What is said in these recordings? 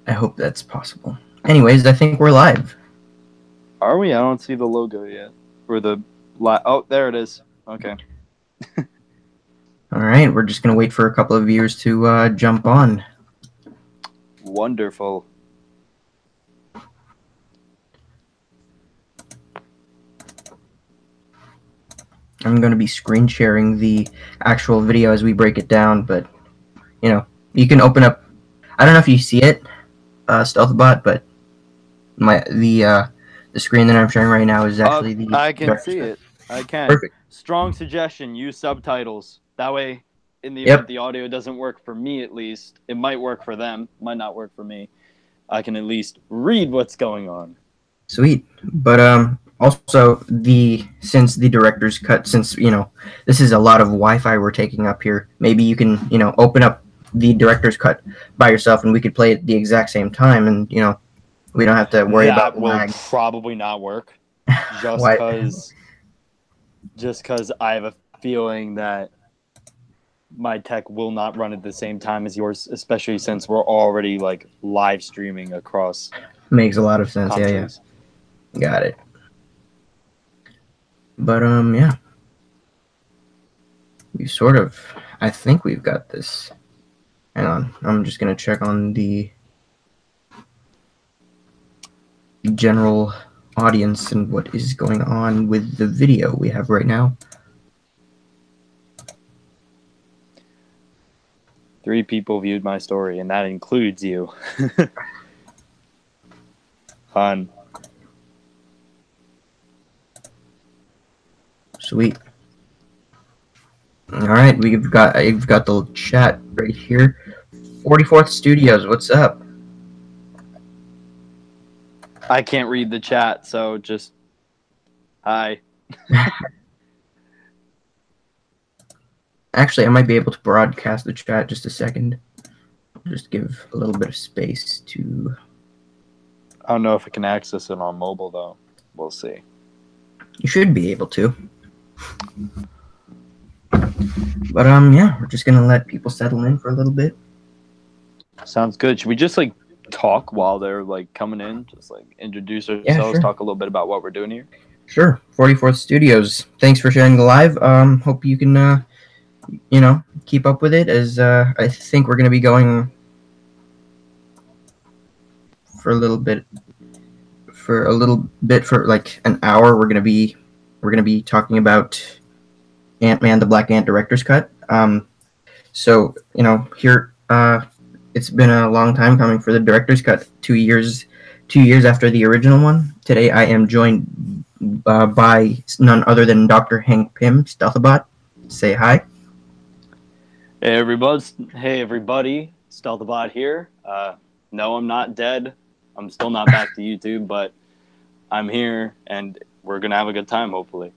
I hope that's possible. Anyways, I think we're live. Are we? I don't see the logo yet. Or the... Oh, there it is. Okay. All right, we're just going to wait for a couple of viewers to jump on. Wonderful. I'm going to be screen sharing the actual video as we break it down, but, you know, you can open up... I don't know if you see it, Stealthabotte, but the screen that I'm sharing right now is actually the... I can see it. I can. Perfect. Strong suggestion, use subtitles. That way, in the event the audio doesn't work for me at least, it might work for them, might not work for me. I can at least read what's going on. Sweet. But also since the director's cut, since this is a lot of Wi-Fi we're taking up here, maybe you can open up the director's cut by yourself and we could play it at the exact same time, and we don't have to worry about lag. That will probably not work. Just because I have a feeling that my tech will not run at the same time as yours, especially since we're already like live streaming across. Makes a lot of sense. countries. Yeah. Got it. But yeah. I think we've got this. Hang on. I'm just gonna check on the general audience and what is going on with the video we have right now. 3 people viewed my story, and that includes you. Fun. Sweet. All right, I've got the chat right here. 44th Studios, what's up? I can't read the chat, so just hi. Actually, I might be able to broadcast the chat just a second. Just give a little bit of space to... I don't know if I can access it on mobile, though. We'll see. You should be able to. But, yeah, we're just going to let people settle in for a little bit. Sounds good. Should we just, like, talk while they're, like, coming in? Just, like, introduce ourselves, sure. Talk a little bit about what we're doing here? Sure. 44th Studios. Thanks for sharing the live. Hope you can... keep up with it, as I think we're going to be going for a little bit for like an hour. We're going to be talking about Ant-Man the Black Ant director's cut. So here it's been a long time coming for the director's cut. 2 years after the original one. Today I am joined by none other than Dr. Hank Pym, Stealthabotte. Say hi. Hey everybody, Stealthabotte here. No, I'm not dead. I'm still not back to YouTube, but I'm here, and we're gonna have a good time, hopefully.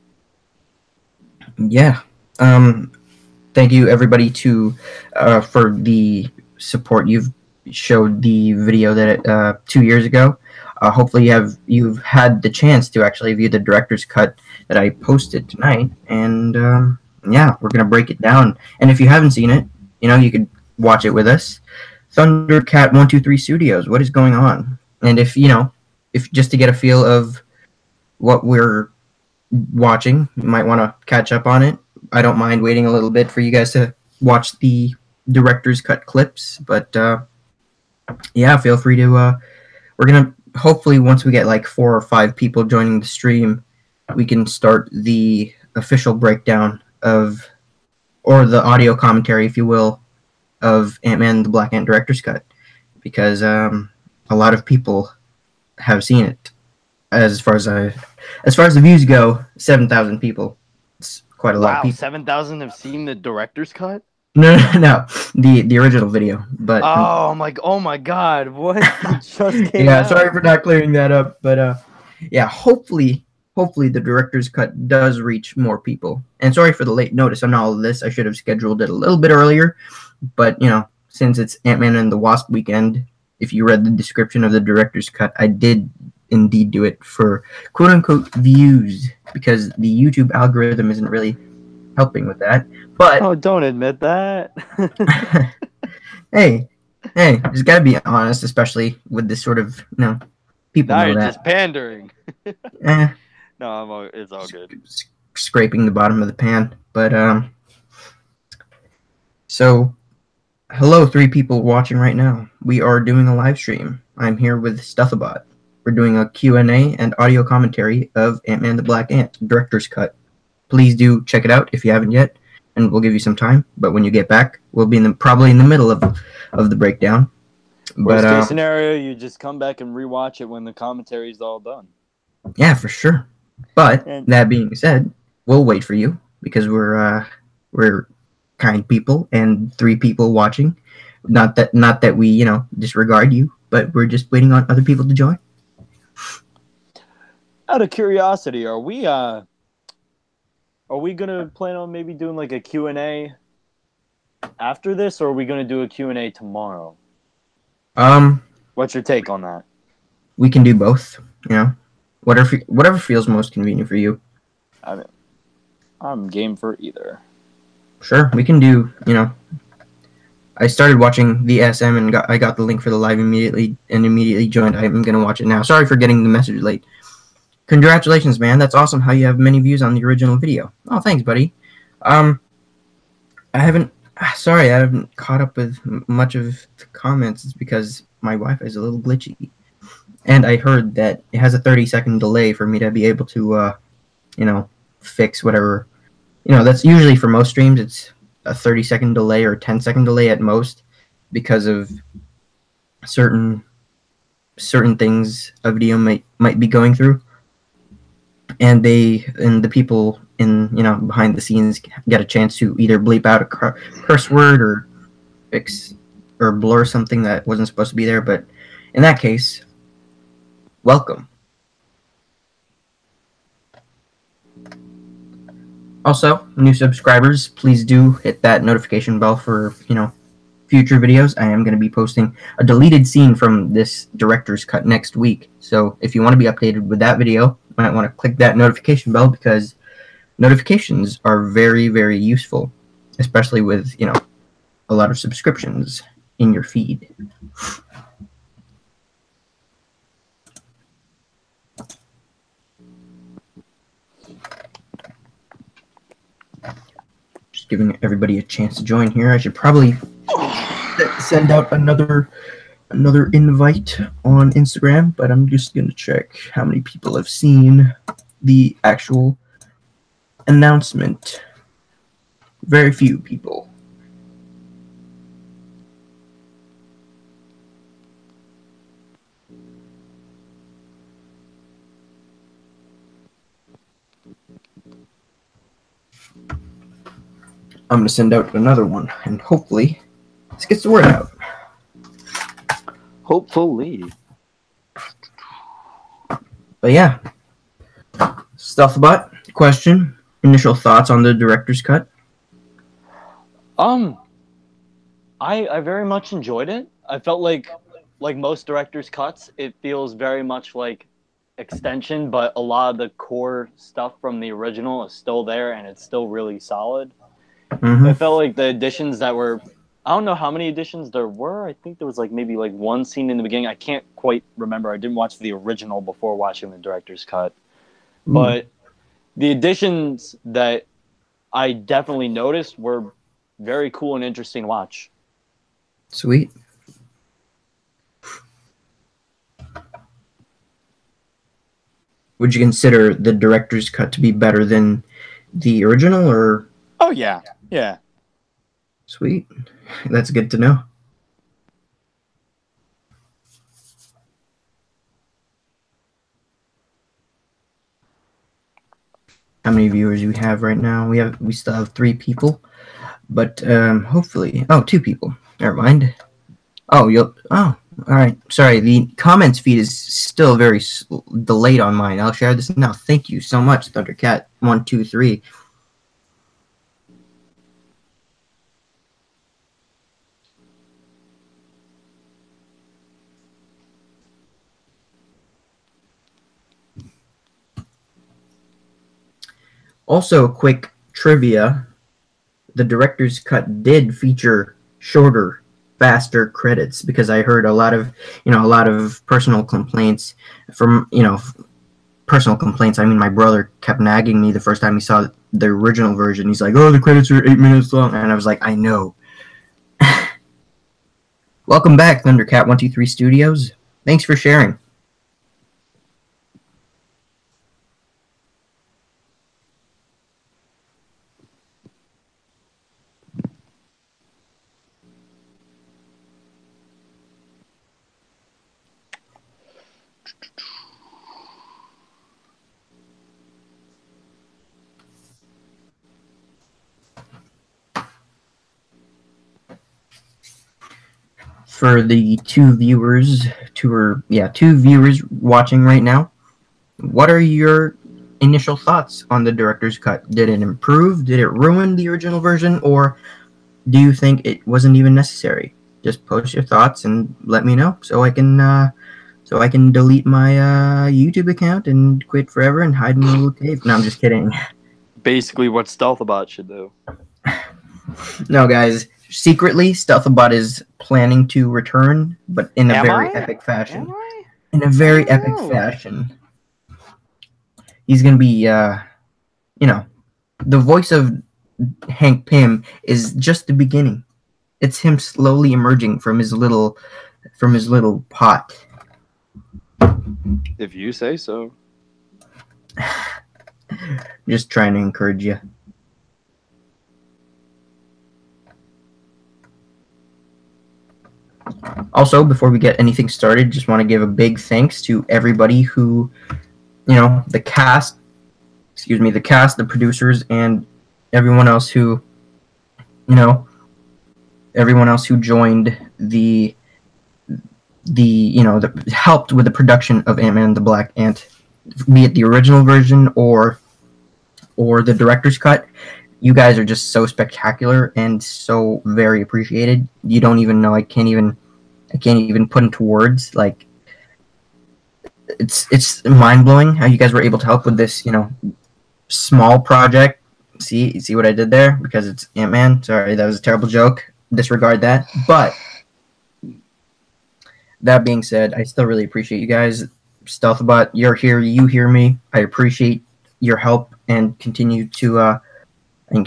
Yeah. Thank you everybody for the support you've showed the video that 2 years ago. Hopefully you've had the chance to actually view the director's cut that I posted tonight, and yeah, we're going to break it down. And if you haven't seen it, you could watch it with us. Thundercat 123 Studios, what is going on? And if just to get a feel of what we're watching, you might want to catch up on it. I don't mind waiting a little bit for you guys to watch the director's cut clips, but yeah, feel free to we're going to hopefully, once we get like 4 or 5 people joining the stream, we can start the official breakdown or the audio commentary, if you will, of Ant-Man the Black Ant director's cut, because a lot of people have seen it. As far as the views go, 7,000 people. It's quite a lot of people. 7,000 have seen the director's cut? No, the original video. But oh my god, what just came yeah, out? Sorry for not clearing that up, but yeah, hopefully the director's cut does reach more people. And sorry for the late notice on all of this. I should have scheduled it a little bit earlier, but since it's Ant-Man and the Wasp weekend, if you read the description of the director's cut, I did indeed do it for quote-unquote views, because the YouTube algorithm isn't really helping with that. But oh, don't admit that. hey, Hey, just gotta be honest, especially with this sort of, people Now know you're that. just pandering. Eh, No, it's all good. scraping the bottom of the pan. But, so, hello, 3 people watching right now. We are doing a live stream. I'm here with Stealthabotte. We're doing a Q&A and audio commentary of Ant-Man the Black Ant, Director's Cut. Please do check it out if you haven't yet, and we'll give you some time. But when you get back, we'll be probably in the middle of the breakdown. Worst But case scenario, you just come back and rewatch it when the commentary's all done. yeah, for sure. But that being said, we'll wait for you because we're kind people and 3 people watching. Not that we disregard you, but we're just waiting on other people to join. Out of curiosity, are we gonna plan on maybe doing like a Q&A after this, or are we gonna do a Q&A tomorrow? What's your take on that? We can do both. Whatever feels most convenient for you. I'm game for either. Sure, we can do. I started watching the SM and I got the link for the live immediately joined. I'm gonna watch it now. Sorry for getting the message late. Congratulations, man. That's awesome how you have many views on the original video. Oh, thanks, buddy. I haven't caught up with much of the comments. It's because my Wi-Fi is a little glitchy. And I heard that it has a 30-second delay for me to be able to, fix whatever. That's usually for most streams, it's a 30-second delay or 10-second delay at most because of certain things a video might be going through. And the people in behind the scenes get a chance to either bleep out a curse word or fix or blur something that wasn't supposed to be there. But in that case, welcome. Also, new subscribers, please do hit that notification bell for future videos. I am going to be posting a deleted scene from this director's cut next week. So if you want to be updated with that video, you might want to click that notification bell because notifications are very, very useful, especially with, a lot of subscriptions in your feed. Just giving everybody a chance to join here. I should probably send out another invite on Instagram, but I'm just gonna check how many people have seen the actual announcement. Very few people. I'm gonna send out another one, and hopefully this gets the word out. Hopefully. But yeah. Stealthabotte, question. Initial thoughts on the director's cut? I very much enjoyed it. I felt like most director's cuts, it feels very much like extension, but a lot of the core stuff from the original is still there and it's still really solid. Mm-hmm. I felt like the additions that were, I don't know how many additions there were. I think there was maybe one scene in the beginning. I can't quite remember. I didn't watch the original before watching the director's cut. Ooh. But the additions that I definitely noticed were very cool and interesting to watch. Sweet. Would you consider the director's cut to be better than the original, or? Oh, yeah. Yeah. Sweet. That's good to know. How many viewers do we have right now? We still have 3 people, but hopefully, 2 people. Never mind. Oh, all right. Sorry, the comments feed is still very delayed on mine. I'll share this now. Thank you so much, Thundercat123. Also, quick trivia: the director's cut did feature shorter faster credits, because I heard a lot of personal complaints from personal complaints. I mean, my brother kept nagging me the first time he saw the original version. He's like, "Oh, the credits are 8 minutes long," and I was like, "I know." Welcome back, Thundercat123 Studios. Thanks for sharing. For the two viewers watching right now, what are your initial thoughts on the director's cut? Did it improve? Did it ruin the original version? Or do you think it wasn't even necessary? Just post your thoughts and let me know, so I can delete my YouTube account and quit forever and hide in a little cave. No, I'm just kidding. Basically what Stealthabotte should do. No, guys. Secretly, Stealthabotte is planning to return, but in a very epic fashion. In a very epic fashion. He's going to be, the voice of Hank Pym is just the beginning. It's him slowly emerging from his little pot. If you say so. Just trying to encourage you. Also, before we get anything started, just want to give a big thanks to everybody who, the cast, the producers, and everyone else who joined the helped with the production of Ant-Man and the Black Ant, be it the original version or the director's cut. You guys are just so spectacular and so very appreciated. You don't even know. I can't even put into words. Like, it's mind blowing how you guys were able to help with this, small project. See what I did there? Because it's Ant-Man. Sorry, that was a terrible joke. Disregard that. But that being said, I still really appreciate you guys. Stealthabotte, you're here. You hear me. I appreciate your help and continue to I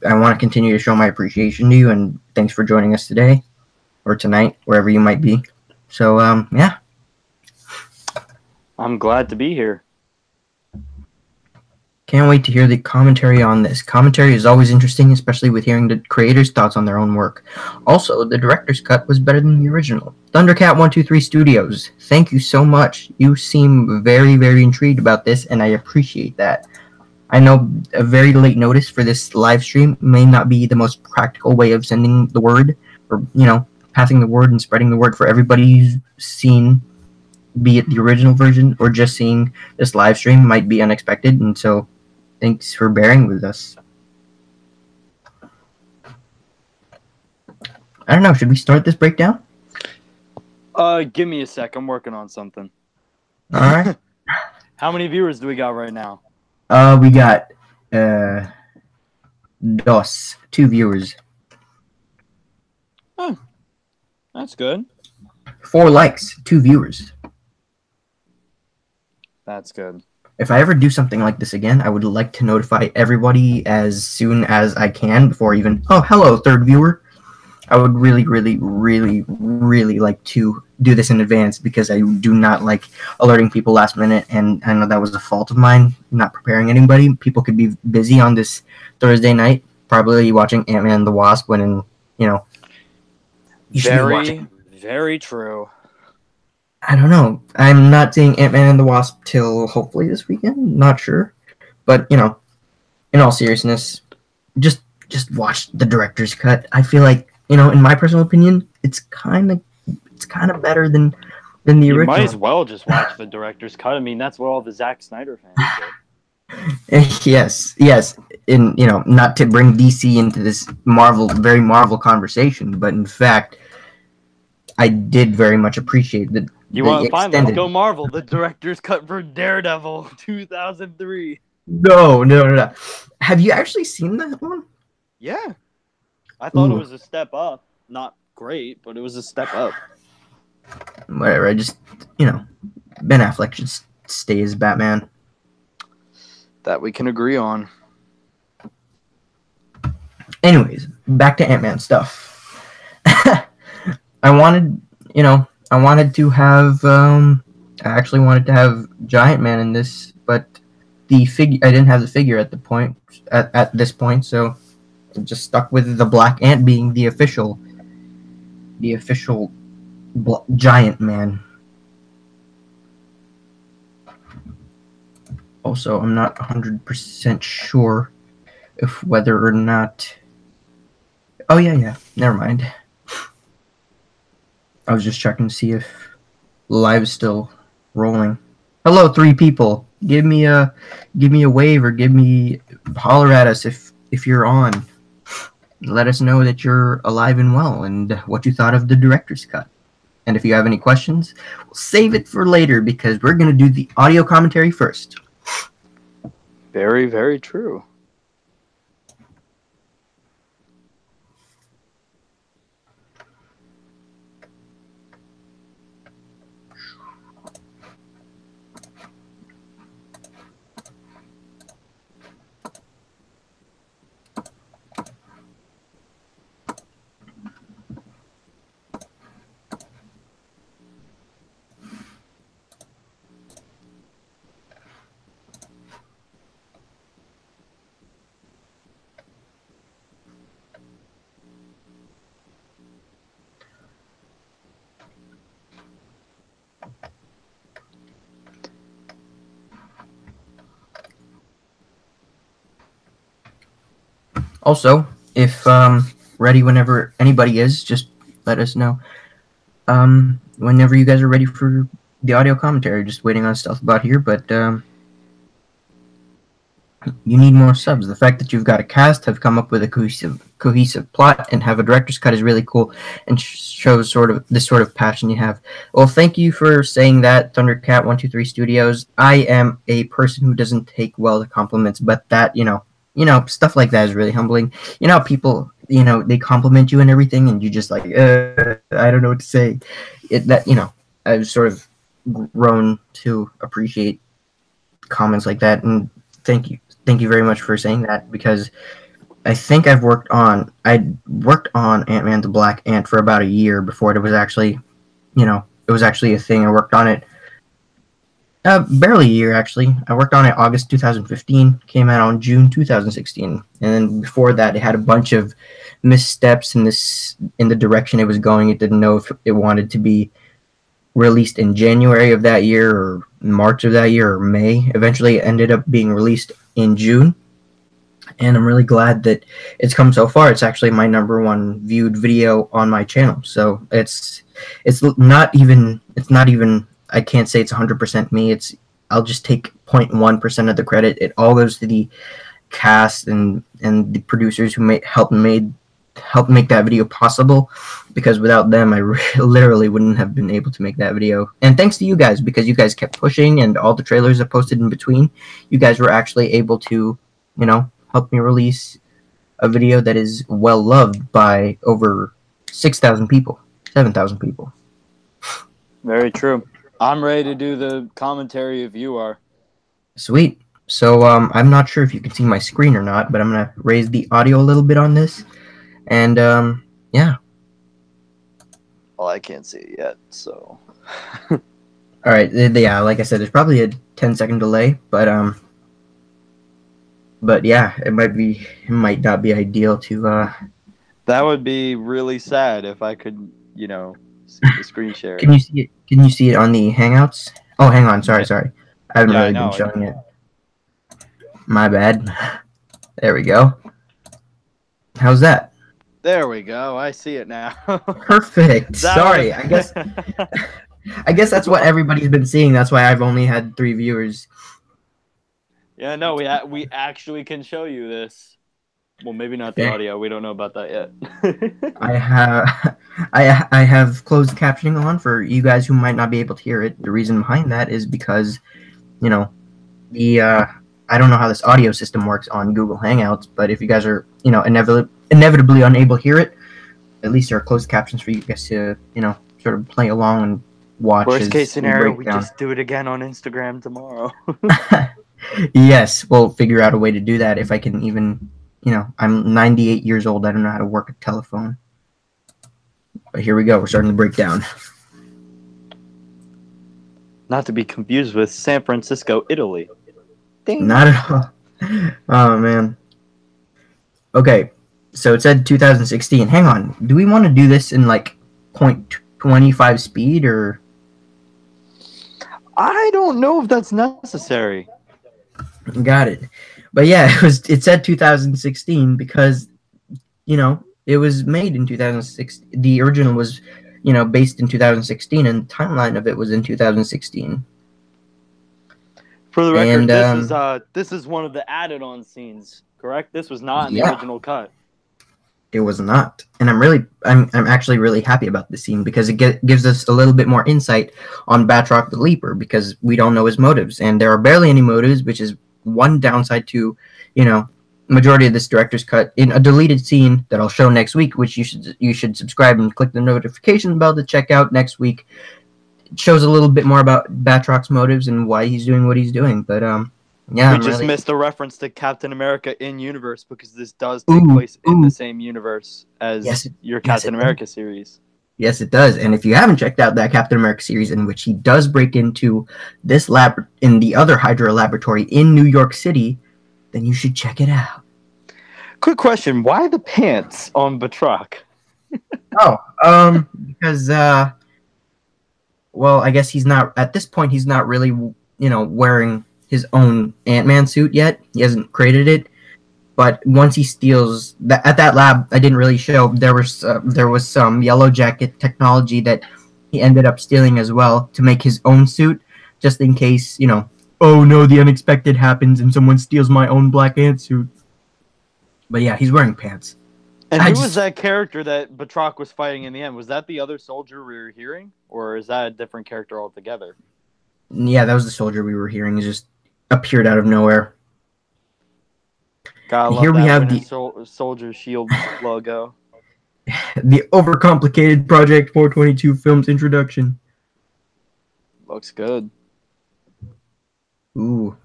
want to continue to show my appreciation to you, and thanks for joining us today or tonight, wherever you might be. So, yeah. I'm glad to be here. Can't wait to hear the commentary on this. Commentary is always interesting, especially with hearing the creators' thoughts on their own work. Also, the director's cut was better than the original. Thundercat123 Studios, thank you so much. You seem very, very intrigued about this, and I appreciate that. I know a very late notice for this live stream may not be the most practical way of sending the word, or, passing the word and spreading the word for everybody who's seen, be it the original version or just seeing this live stream, might be unexpected, and so thanks for bearing with us. I don't know, should we start this breakdown? Give me a sec. I'm working on something. All right. How many viewers do we got right now? We got two viewers. Oh, that's good. 4 likes, 2 viewers. That's good. If I ever do something like this again, I would like to notify everybody as soon as I can before even, oh, hello, 3rd viewer. I would really, really, really, really like to do this in advance, because I do not like alerting people last minute, and I know that was a fault of mine, not preparing anybody. People could be busy on this Thursday night, probably watching Ant-Man and the Wasp, when, you should be watching. Very true. I don't know. I'm not seeing Ant-Man and the Wasp till hopefully this weekend. Not sure. But, in all seriousness, just watch the director's cut. I feel like, in my personal opinion, it's kind of better than the original. You might as well just watch the director's cut. I mean, that's what all the Zack Snyder fans did. Yes. And, not to bring DC into this very Marvel conversation, but in fact, I did very much appreciate that. You want to find? Let's go Marvel. The director's cut for Daredevil 2003. No. Have you actually seen that one? Yeah. I thought it Ooh. was a step up. Not great, but it was a step up. Whatever. I just, Ben Affleck should stay as Batman. That we can agree on. Anyways, back to Ant-Man stuff. I wanted to have, I actually wanted to have Giant Man in this, but I didn't have the figure at this point, so I just stuck with the Black Ant being the official Giant Man. Also, I'm not 100% sure if whether or not. Oh yeah, never mind. I was just checking to see if live is still rolling. Hello, 3 people. Give me a wave or holler at us if you're on. Let us know that you're alive and well and what you thought of the director's cut. And if you have any questions, we'll save it for later because we're going to do the audio commentary first. Very, very true. Also, if ready whenever anybody is, just let us know. Whenever you guys are ready for the audio commentary, just waiting on Stealthabotte here, but you need more subs. The fact that you've got a cast, have come up with a cohesive plot, and have a director's cut is really cool and shows this sort of passion you have. Well, thank you for saying that, Thundercat123 Studios. I am a person who doesn't take well to compliments, but that, stuff like that is really humbling. People, they compliment you and everything, and you just like, I don't know what to say. I've sort of grown to appreciate comments like that, and thank you very much for saying that, because I think I worked on Ant-Man the Black Ant for about a year before it was actually, a thing. I worked on it barely a year, actually. I worked on it August 2015, came out on June 2016, and then before that, it had a bunch of missteps in the direction it was going. It didn't know if it wanted to be released in January of that year or March of that year or May. Eventually, it ended up being released in June, and I'm really glad that it's come so far. It's actually my #1 viewed video on my channel, so it's not even. I can't say it's 100% me. I'll just take 0.1% of the credit. It all goes to the cast and the producers who helped make that video possible, because without them, I literally wouldn't have been able to make that video. And thanks to you guys, because you guys kept pushing, and all the trailers I posted in between, you guys were actually able to, help me release a video that is well loved by over 6,000 people, 7,000 people. Very true. I'm ready to do the commentary if you are. Sweet. So I'm not sure if you can see my screen or not, but I'm gonna raise the audio a little bit on this, and yeah. Well, I can't see it yet, so. All right. Yeah, like I said, there's probably a 10-second delay, but yeah, it might not be ideal to. That would be really sad if I could, see the screen share. Can you see it? Can you see it on the Hangouts? Oh, hang on. Sorry. I haven't really been showing it. My bad. There we go. How's that? There we go. I see it now. Perfect. Sorry. I guess that's what everybody's been seeing. That's why I've only had 3 viewers. Yeah, no, we actually can show you this. Well, maybe not the audio. We don't know about that yet. I have closed captioning on for you guys who might not be able to hear it. The reason behind that is because, I don't know how this audio system works on Google Hangouts, but if you guys are, inevitably unable to hear it, at least there are closed captions for you guys to, sort of play along and watch. Worst case as scenario, we break down. just do it again on Instagram tomorrow. Yes, we'll figure out a way to do that if I can even, I'm 98 years old. I don't know how to work a telephone. But here we go. We're starting to break down. Not to be confused with San Francisco, Italy. Dang. Not at all. Oh, man. Okay, so it said 2016. Hang on. Do we want to do this in, like, 0.25 speed, or? I don't know if that's necessary. Got it. But yeah, it said 2016 because, it was made in 2006. The original was, based in 2016, and the timeline of it was in 2016. For the record, and, this is one of the added-on scenes, correct? This was not in the original cut. It was not, and I'm actually really happy about this scene because it gives us a little bit more insight on Batroc the Leaper, because we don't know his motives, and there are barely any motives, which is one downside to, majority of this director's cut. In a deleted scene that I'll show next week, which you should subscribe and click the notification bell to check out next week. It shows a little bit more about Batroc's motives and why he's doing what he's doing, but yeah, we just missed a reference to Captain America in universe, because this does take place in the same universe as your Captain America series. Yes, it does. And if you haven't checked out that Captain America series, in which he does break into this lab in the other Hydra laboratory in New York City, then you should check it out. Quick question: why the pants on Batroc? Because well, I guess he's not at this point. He's not really, wearing his own Ant-Man suit yet. He hasn't created it. But once he steals at that lab, I didn't really show. There was some Yellow Jacket technology that he ended up stealing as well to make his own suit, just in case, oh no, the unexpected happens and someone steals my own Black Ant suit. But yeah, he's wearing pants. And who was that character that Batroc was fighting in the end? Was that the other soldier we were hearing, or is that a different character altogether? Yeah, that was the soldier we were hearing. He just appeared out of nowhere. Here we have the Soldier Shield logo. The overcomplicated Project 422 film's introduction. Looks good. Ooh.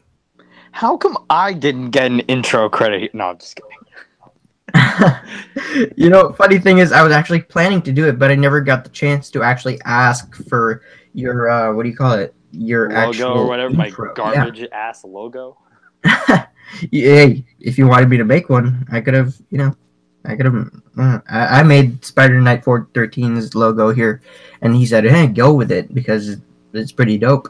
How come I didn't get an intro credit? No, I'm just kidding. Funny thing is, I was actually planning to do it, but I never got the chance to actually ask for your, what do you call it? Your logo actual or whatever, intro. My garbage ass logo. Hey, if you wanted me to make one, I could have, I made Spider Knight 413's logo here, and he said, hey, go with it, because it's pretty dope.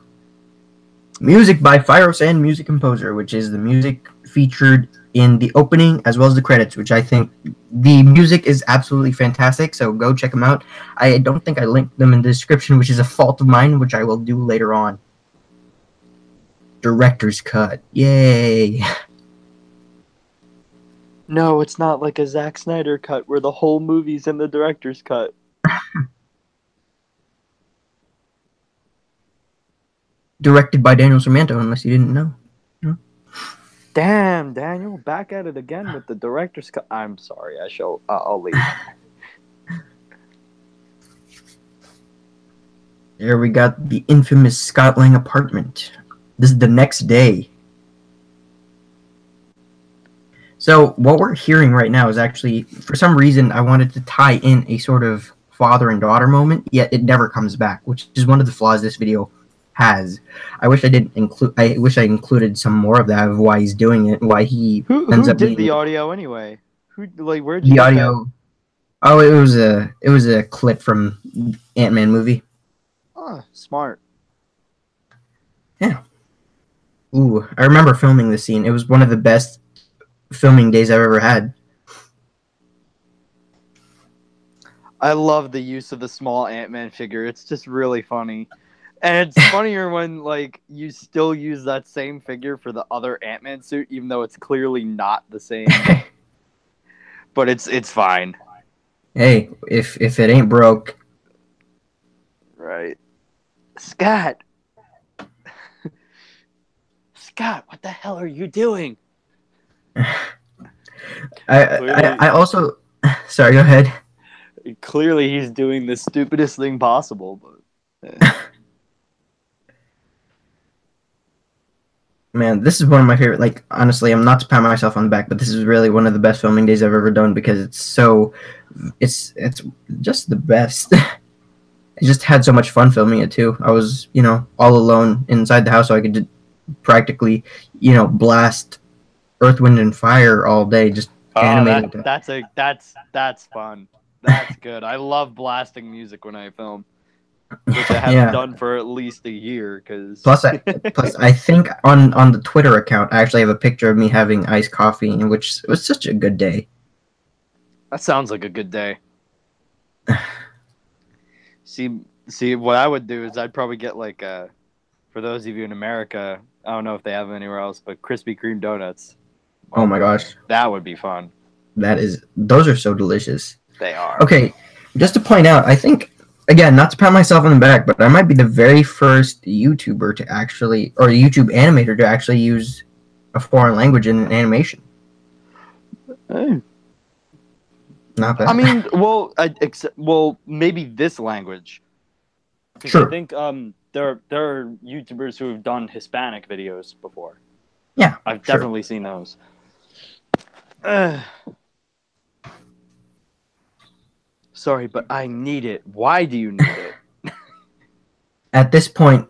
Music by Firosand Music Composer, which is the music featured in the opening as well as the credits, which I think the music is absolutely fantastic, so go check them out. I don't think I linked them in the description, which is a fault of mine, which I will do later on. Director's cut. Yay! No, it's not like a Zack Snyder cut where the whole movie's in the director's cut. Directed by Daniel Sarmanto, unless you didn't know. Damn, Daniel, back at it again with the director's cut. I'm sorry, I'll leave. There we got the infamous Scott Lang apartment. This is the next day. So what we're hearing right now is actually, for some reason, I wanted to tie in a sort of father and daughter moment, yet it never comes back, which is one of the flaws this video has. I wish I didn't include. I wish I included some more of that, of why he's doing it, why he ends up did being the audio anyway. Where'd the you get audio? That? Oh, it was a clip from Ant-Man movie. Oh, smart. Yeah. Ooh, I remember filming this scene. It was one of the best filming days I've ever had. I love the use of the small Ant-Man figure. It's just really funny. And it's funnier when, you still use that same figure for the other Ant-Man suit, even though it's clearly not the same. But it's fine. Hey, if it ain't broke. Right. Scott! Scott, what the hell are you doing? I also Sorry, go ahead. Clearly, he's doing the stupidest thing possible. But Man, this is one of my favorite. Like, honestly, I'm not to pat myself on the back, but this is really one of the best filming days I've ever done because it's just the best. I just had so much fun filming it too. I was, all alone inside the house, so I could just practically, blast Earth, Wind, and Fire all day, just animating. That's fun. That's good. I love blasting music when I film, which I haven't done for at least a year. Plus, I think on the Twitter account, I actually have a picture of me having iced coffee, which was such a good day. That sounds like a good day. See, what I would do is I'd probably get like for those of you in America, I don't know if they have them anywhere else, but Krispy Kreme donuts. Oh my gosh, that would be fun. Those are so delicious. They are. Okay, just to point out, I think, again, not to pat myself on the back, but I might be the very first YouTuber to actually, or YouTube animator to actually use a foreign language in an animation. Hey. Not bad. I mean, well, maybe this language. Sure. I think there are YouTubers who have done Hispanic videos before. Yeah, I've definitely seen those. Sorry, but I need it. Why do you need it? At this point,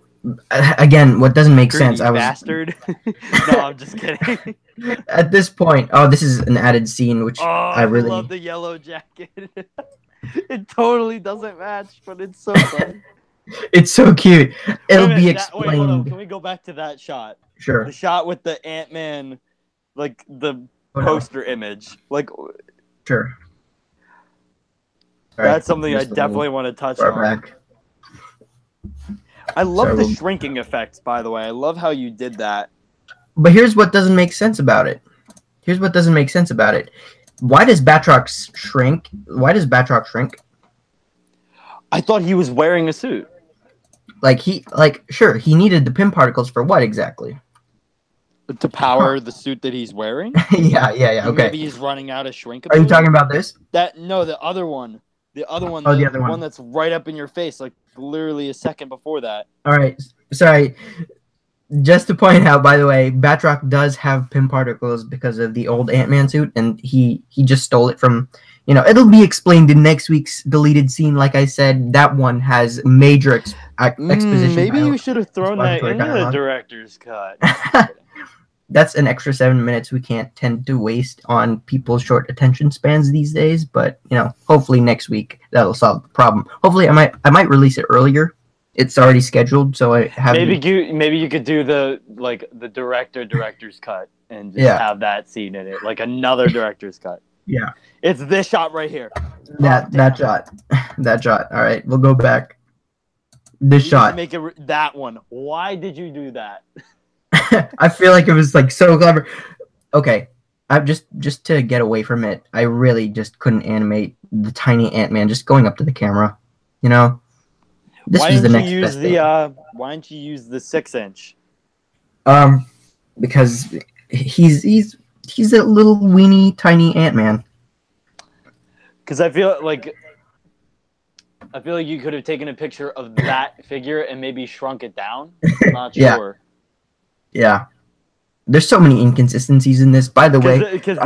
again, what doesn't make sense? Bastard. No, I'm just kidding. At this point, this is an added scene, which I really love the yellow jacket. It totally doesn't match, but it's so fun. It's so cute. It'll be explained. Wait, hold on. Can we go back to that shot? Sure. The shot with the Ant-Man, like the poster image. Like. Sure. That's something I definitely want to touch on. Back. I love the shrinking effects, by the way. I love how you did that. But here's what doesn't make sense about it. Why does Batroc shrink? I thought he was wearing a suit. Sure, he needed the pin particles for what exactly? To power the suit that he's wearing? Yeah, okay. Maybe he's running out of shrinkability. Are you talking about this? No, the other one. The other one. Oh, the other one. One that's right up in your face, like literally a second before that. All right, sorry. Just to point out, by the way, Batroc does have pin particles because of the old Ant-Man suit, and he just stole it from. It'll be explained in next week's deleted scene. Like I said, that one has major exposition. Maybe you should have thrown that into the director's cut. That's an extra 7 minutes we can't tend to waste on people's short attention spans these days. But hopefully next week that'll solve the problem. Hopefully, I might release it earlier. It's already scheduled, so I have. Maybe you could do the director's cut and just have that scene in it, like another director's cut. Yeah. It's this shot right here. That shot. All right, we'll go back. This shot. Make it that one. Why did you do that? I feel like it was like so clever. Okay, I just to get away from it, I really just couldn't animate the tiny Ant-Man just going up to the camera. This was the next best thing. Why didn't you use the 6-inch? Because he's a little weeny tiny Ant-Man. Because I feel like you could have taken a picture of that figure and maybe shrunk it down. I'm not sure. Yeah. There's so many inconsistencies in this. By the way, because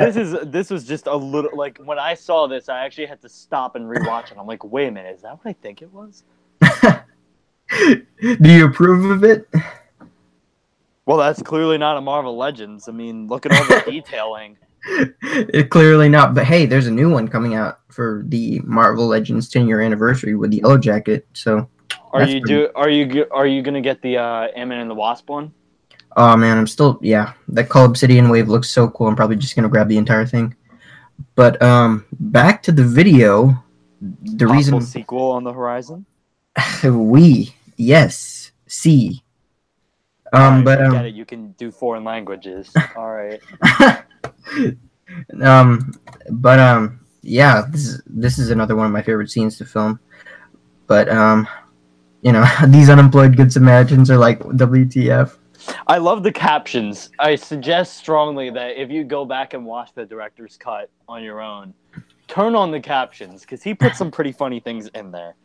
this was just a little, like, when I saw this, I actually had to stop and rewatch it. I'm like, wait a minute, is that what I think it was? Do you approve of it? Well, that's clearly not a Marvel Legends. I mean, look at all the detailing. Clearly not. But hey, there's a new one coming out for the Marvel Legends 10-year anniversary with the Yellow Jacket. So, are you gonna get the Ant-Man and the Wasp one? Oh man, that Call Obsidian wave looks so cool. I'm probably just gonna grab the entire thing. But back to the video. The Possible sequel on the horizon. Yes, see. Get it. You can do foreign languages. All right. Yeah. This is another one of my favorite scenes to film. But these unemployed good Samaritans are like WTF. I love the captions. I suggest strongly that if you go back and watch the director's cut on your own, turn on the captions because he put some pretty funny things in there.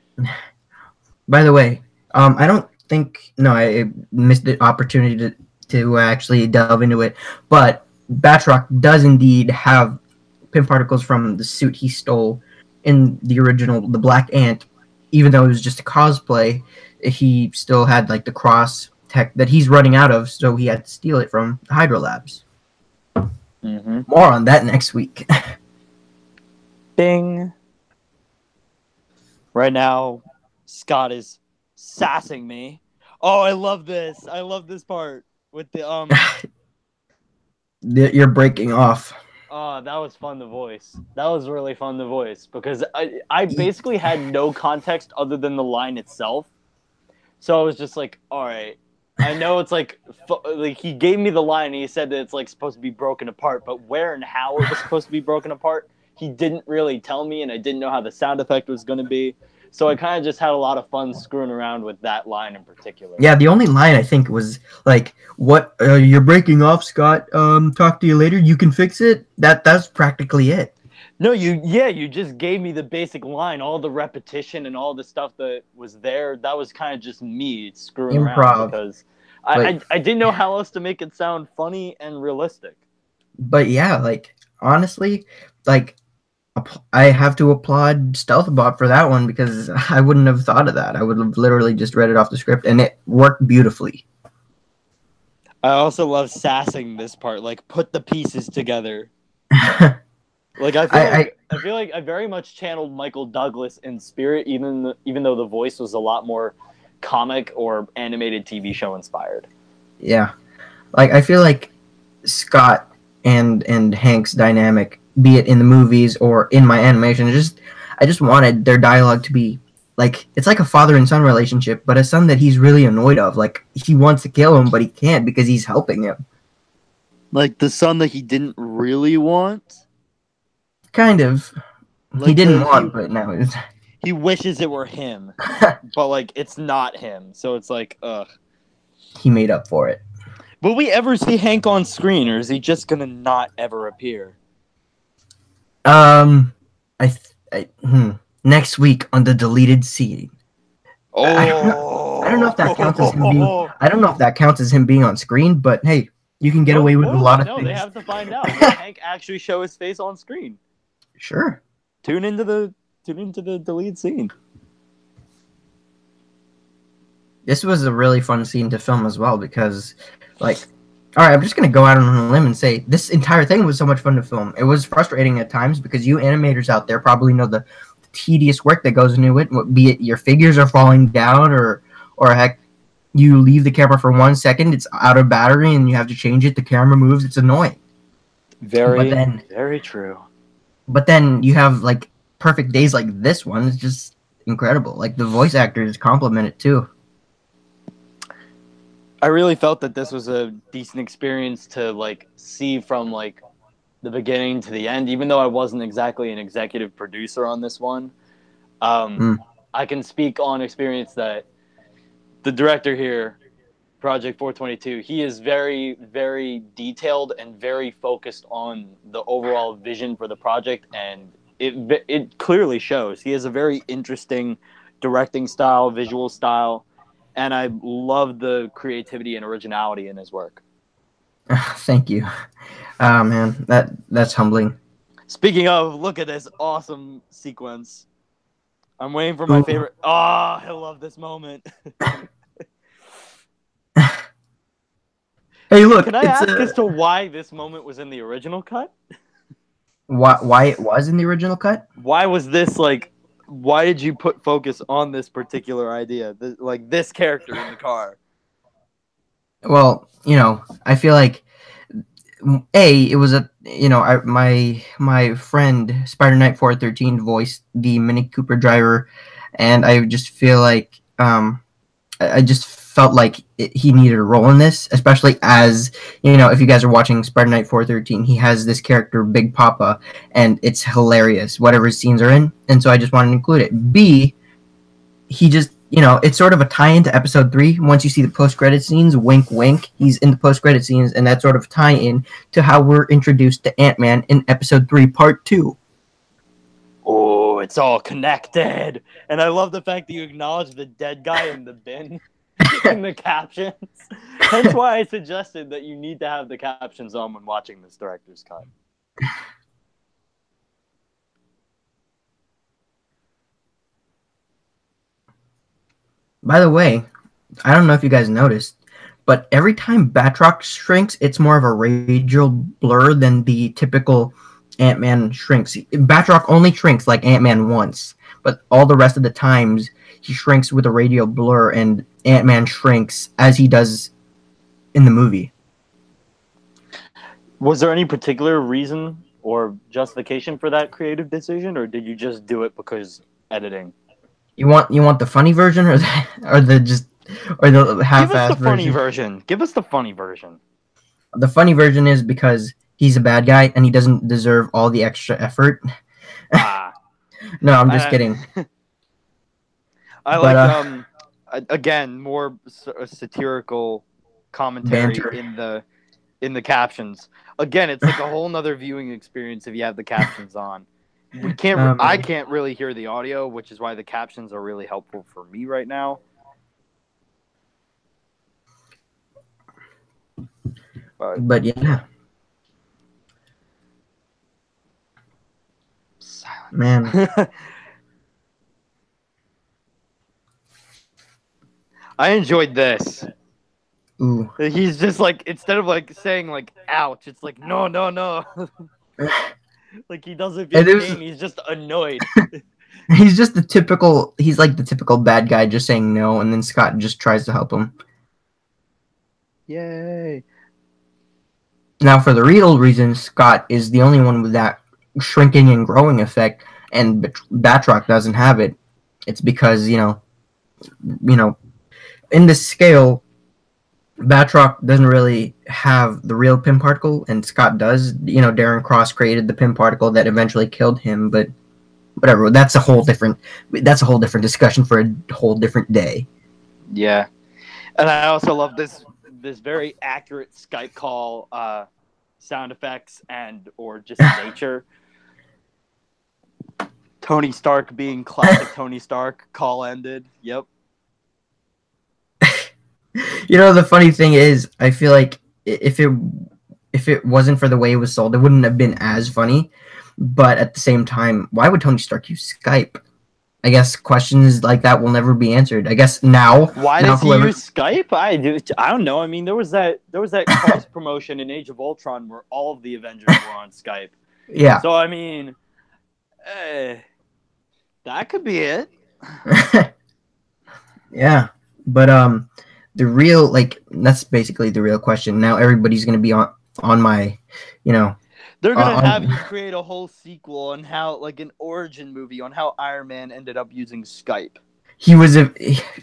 By the way, I don't think I missed the opportunity to actually delve into it, but Batroc does indeed have pin particles from the suit he stole in the original, the Black Ant. Even though it was just a cosplay, he still had like the cross tech that he's running out of, so he had to steal it from Hydro Labs. Mm-hmm. More on that next week. Bing. Right now, Scott is sassing me. Oh, I love this. I love this part with the You're breaking off. Oh, that was fun to voice. That was really fun to voice because I basically had no context other than the line itself. So I was just like, all right, I know it's like he gave me the line and he said that it's like supposed to be broken apart, but where and how it was supposed to be broken apart, he didn't really tell me, and I didn't know how the sound effect was going to be. So I kind of just had a lot of fun screwing around with that line in particular. Yeah, the only line I think was like, "What? You're breaking off, Scott. Talk to you later. You can fix it." That's practically it. No, you just gave me the basic line. All the repetition and all the stuff that was there, that was kind of just me screwing around because I didn't know how else to make it sound funny and realistic. But yeah, like honestly, like I have to applaud Stealthabotte for that one because I wouldn't have thought of that. I would have literally just read it off the script, and it worked beautifully. I also love sassing this part, like put the pieces together. Like I feel like I very much channeled Michael Douglas in spirit, even though the voice was a lot more comic or animated TV show inspired. Yeah, like I feel like Scott and Hank's dynamic, be it in the movies or in my animation, I just wanted their dialogue to be like, it's like a father and son relationship, but a son that he's really annoyed of. Like he wants to kill him, but he can't because he's helping him. Like the son that he didn't really want. Kind of. Like he didn't want, but now it's... He wishes it were him, but like it's not him. So it's like, ugh. He made up for it. Will we ever see Hank on screen, or is he just gonna not ever appear? Next week on the deleted scene. Oh, I don't know if that counts as him being. I don't know if that counts as him being on screen, but hey, you can get away with a lot of things. No, they have to find out. Will Hank actually show his face on screen? Sure. Tune into the deleted scene. This was a really fun scene to film as well because, like, all right, I'm just gonna go out on a limb and say this entire thing was so much fun to film. It was frustrating at times because you animators out there probably know the tedious work that goes into it. Be it your figures are falling down, or heck, you leave the camera for 1 second, it's out of battery, and you have to change it. The camera moves. It's annoying. Very true. But then you have like perfect days like this one. It's just incredible. Like the voice actors compliment it too. I really felt that this was a decent experience to like see from like the beginning to the end, even though I wasn't exactly an executive producer on this one. I can speak on experience that the director here, Project 422, he is very, very detailed and very focused on the overall vision for the project, and it clearly shows. He has a very interesting directing style, visual style, and I love the creativity and originality in his work. Thank you. Man, that's humbling. Speaking of, look at this awesome sequence. I'm waiting for my favorite. Oh, I love this moment. Hey, look. Can I ask as to why this moment was in the original cut? Why it was in the original cut? Why was this like? Why did you put focus on this particular idea, like this character in the car? Well, I feel like it was my friend Spider Knight 413 voiced the Mini Cooper driver, and I just feel like I just felt like he needed a role in this, especially as, if you guys are watching Spider Knight 413, he has this character, Big Papa, and it's hilarious, whatever scenes are in, and so I just wanted to include it. B, he just, it's sort of a tie-in to episode 3. Once you see the post-credit scenes, wink, wink, he's in the post-credit scenes, and that's sort of tie-in to how we're introduced to Ant-Man in episode 3, part 2. oh, it's all connected. And I love the fact that you acknowledge the dead guy in the bin in the captions. Hence why I suggested that you need to have the captions on when watching this director's cut. By the way, I don't know if you guys noticed, but every time Batroc shrinks, it's more of a radial blur than the typical Ant-Man shrinks. Batroc only shrinks like Ant-Man once, but all the rest of the times he shrinks with a radial blur, and Ant-Man shrinks as he does in the movie. Was there any particular reason or justification for that creative decision, or did you just do it because editing? You want the funny version or the half-assed version? Give us the funny version. Give us the funny version. The funny version is because he's a bad guy and he doesn't deserve all the extra effort. No, I'm just kidding. I like again, more satirical commentary banter in the captions. Again, it's like a whole nother viewing experience if you have the captions on. We can't. I can't really hear the audio, which is why the captions are really helpful for me right now. But yeah, silence. Man. I enjoyed this. Ooh. He's just like, instead of like saying like ouch, it's like no. Like he doesn't feel pain, he's just annoyed. He's like the typical bad guy just saying no, and then Scott just tries to help him. Yay. Now for the real reason Scott is the only one with that shrinking and growing effect, and Batroc doesn't have it. It's because, you know, in this scale, Batroc doesn't really have the real Pym particle, and Scott does. You know, Darren Cross created the Pym particle that eventually killed him, but whatever. That's a whole different discussion for a whole different day. Yeah, and I also love this very accurate Skype call sound effects and or just nature. Tony Stark being classic Tony Stark, call ended. Yep. You know, the funny thing is, I feel like if it wasn't for the way it was sold, it wouldn't have been as funny. But at the same time, why would Tony Stark use Skype? I guess questions like that will never be answered. I guess now. Why does he use Skype? I don't know. I mean, there was that cross promotion in Age of Ultron where all of the Avengers were on Skype. Yeah. So I mean, that could be it. Yeah, but the real, like, that's basically the real question. Now everybody's gonna be on my, you know. They're gonna have you create a whole sequel on how, like, an origin movie on how Iron Man ended up using Skype. He was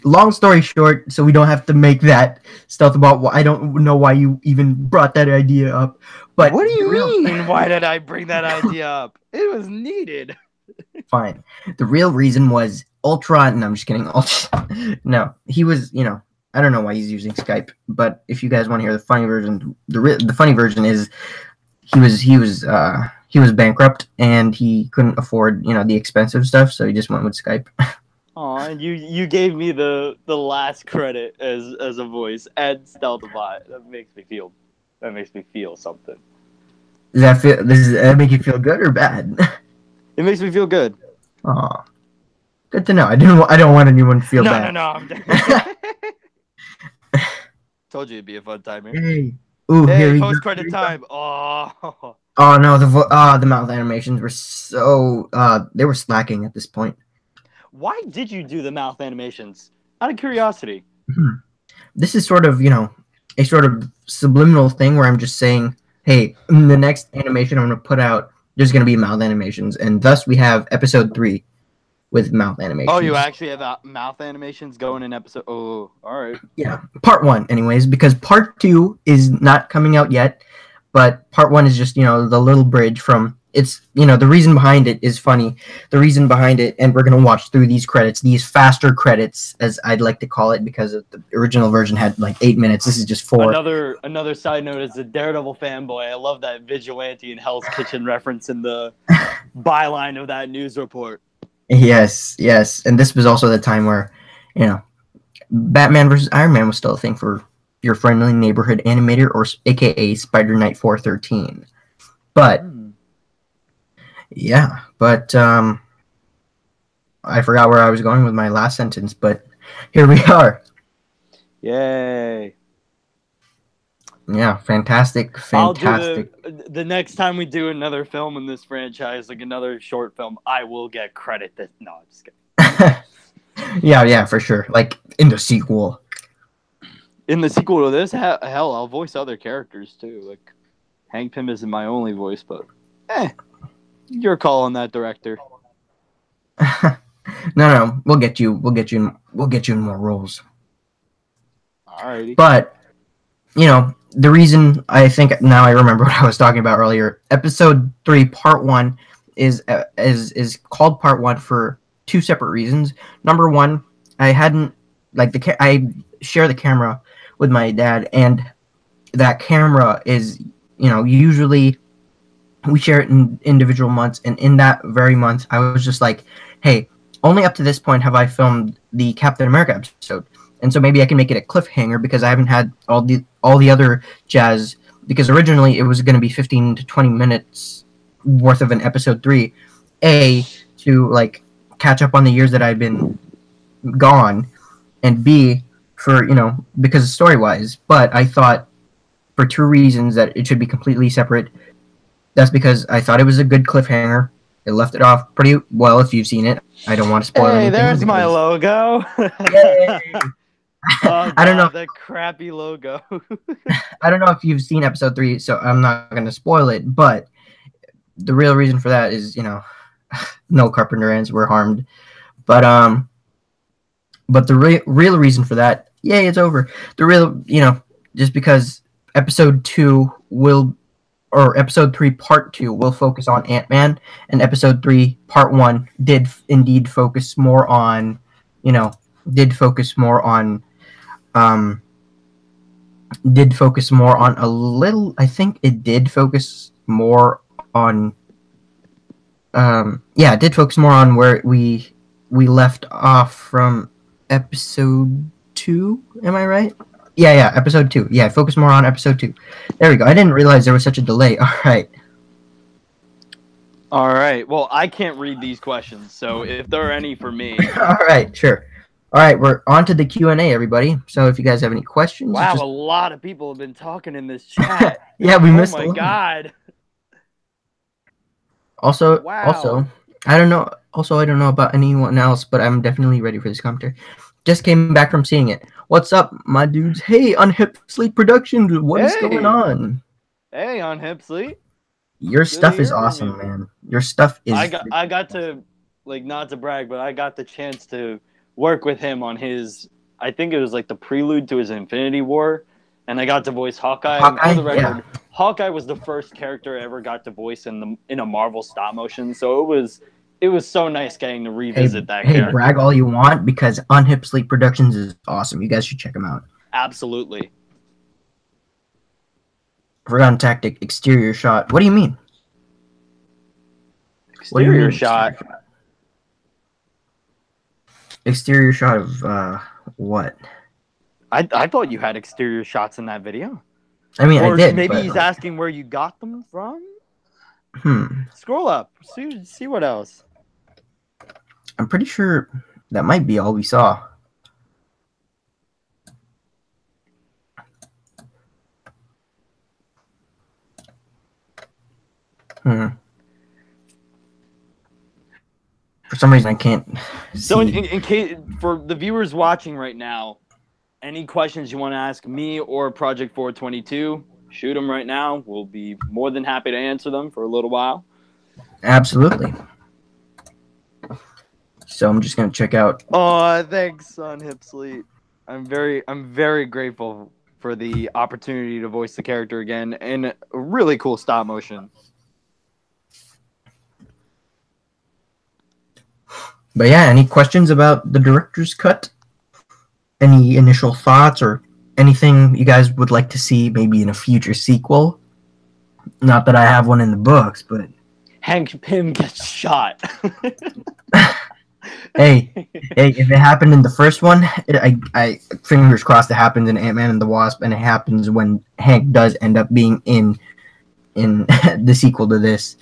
long story short, so we don't have to make that Stealthabotte. I don't know why you even brought that idea up. But what do you mean? Why did I bring that idea up? It was needed. Fine. The real reason was Ultron. No, I'm just kidding. No, he was. You know, I don't know why he's using Skype. But if you guys want to hear the funny version, the funny version is he was bankrupt and he couldn't afford, you know, the expensive stuff, so he just went with Skype. Oh, and you gave me the last credit as a voice and Stealthabotte. That makes me feel something. Does that make you feel good or bad? It makes me feel good. Aw. Good to know. I don't want anyone to feel bad. No. Told you it'd be a fun time here. Hey. Ooh, hey, post credit time. Oh. Oh no, the mouth animations were so they were slacking at this point. Why did you do the mouth animations? Out of curiosity. This is sort of, you know, a sort of subliminal thing where I'm just saying, hey, in the next animation I'm going to put out, there's going to be mouth animations, and thus we have episode 3 with mouth animations. Oh, you actually have mouth animations going in episode... Oh, all right. Yeah, part 1 anyways, because part 2 is not coming out yet, but part 1 is just, you know, the little bridge from... It's, you know, the reason behind it is funny. The reason behind it, and we're going to watch through these credits, these faster credits, as I'd like to call it, because the original version had like 8 minutes. This is just 4. Another side note, as a Daredevil fanboy, I love that Vigilante in Hell's Kitchen reference in the byline of that news report. Yes, yes. And this was also the time where, you know, Batman versus Iron Man was still a thing for your friendly neighborhood animator, or AKA Spider Knight 413. But yeah, but I forgot where I was going with my last sentence, but here we are. Yay. Yeah, fantastic, I'll do fantastic. the next time we do another film in this franchise, like another short film, I will get credit. That no, I'm just kidding. Yeah, for sure. Like in the sequel. In the sequel to this, hell, I'll voice other characters too. Like Hank Pym isn't my only voice, but your call on that, director. No, we'll get you in more roles. Alrighty. But you know, the reason I think now I remember what I was talking about earlier. Episode 3, Part 1, is called Part 1 for two separate reasons. Number one, I hadn't I share the camera with my dad, and that camera is, you know, usually we share it in individual months, and in that very month, I was just like, hey, only up to this point have I filmed the Captain America episode. And so maybe I can make it a cliffhanger because I haven't had all the other jazz, because originally it was going to be 15 to 20 minutes worth of an episode 3, to like catch up on the years that I've been gone, and B, for, you know, because story wise. But I thought for two reasons that it should be completely separate. That's because I thought it was a good cliffhanger. It left it off pretty well. If you've seen it, I don't want to spoil anything. Hey, there's my logo. Oh, God, I don't know that crappy logo. I don't know if you've seen episode 3, so I'm not going to spoil it. But the real reason for that is, you know, no Carpenter ants were harmed. But the real reason for that, yay, it's over. The real, you know, just because episode 3, Part 2 will focus on Ant-Man, and episode 3, Part 1 did indeed focus more on, you know, did focus more on a little. I think it did focus more on. It did focus more on where we left off from episode 2. Am I right? Yeah, episode 2. Yeah, focus more on episode 2. There we go. I didn't realize there was such a delay. All right. Well, I can't read these questions, so if there are any for me. All right, sure. All right, we're on to the Q&A, everybody. So if you guys have any questions... Wow, a lot of people have been talking in this chat. Yeah, we missed Oh, my God. Also, wow. I don't know about anyone else, but I'm definitely ready for this commentary. Just came back from seeing it. What's up, my dudes? Hey, on Hip Sleep Productions, what is going on? Hey, on Hip Sleep. Your stuff is awesome, man. Your stuff is... I got to, like, not to brag, but I got the chance to work with him on his, I think it was like the prelude to his Infinity War, and I got to voice Hawkeye. On the record, yeah. Hawkeye was the first character I ever got to voice in a Marvel stop motion, so it was so nice getting to revisit that character. Hey, brag all you want, because Unhip Sleep Productions is awesome. You guys should check them out. Absolutely. Forgotten tactic, exterior shot. What do you mean? Exterior shot? Exterior shot of what? I thought you had exterior shots in that video. I mean, I did. Maybe he's asking where you got them from. Scroll up. See what else. I'm pretty sure that might be all we saw. For some reason, I can't see. So, in case for the viewers watching right now, any questions you want to ask me or Project 422, shoot them right now. We'll be more than happy to answer them for a little while. Absolutely. So I'm just gonna check out. Oh, thanks, on Hip Sleep. I'm very grateful for the opportunity to voice the character again in a really cool stop motion. But yeah, any questions about the director's cut? Any initial thoughts or anything you guys would like to see maybe in a future sequel? Not that I have one in the books, but... Hank Pym gets shot. Hey, if it happened in the first one, I fingers crossed it happens in Ant-Man and the Wasp, and it happens when Hank does end up being in the sequel to this.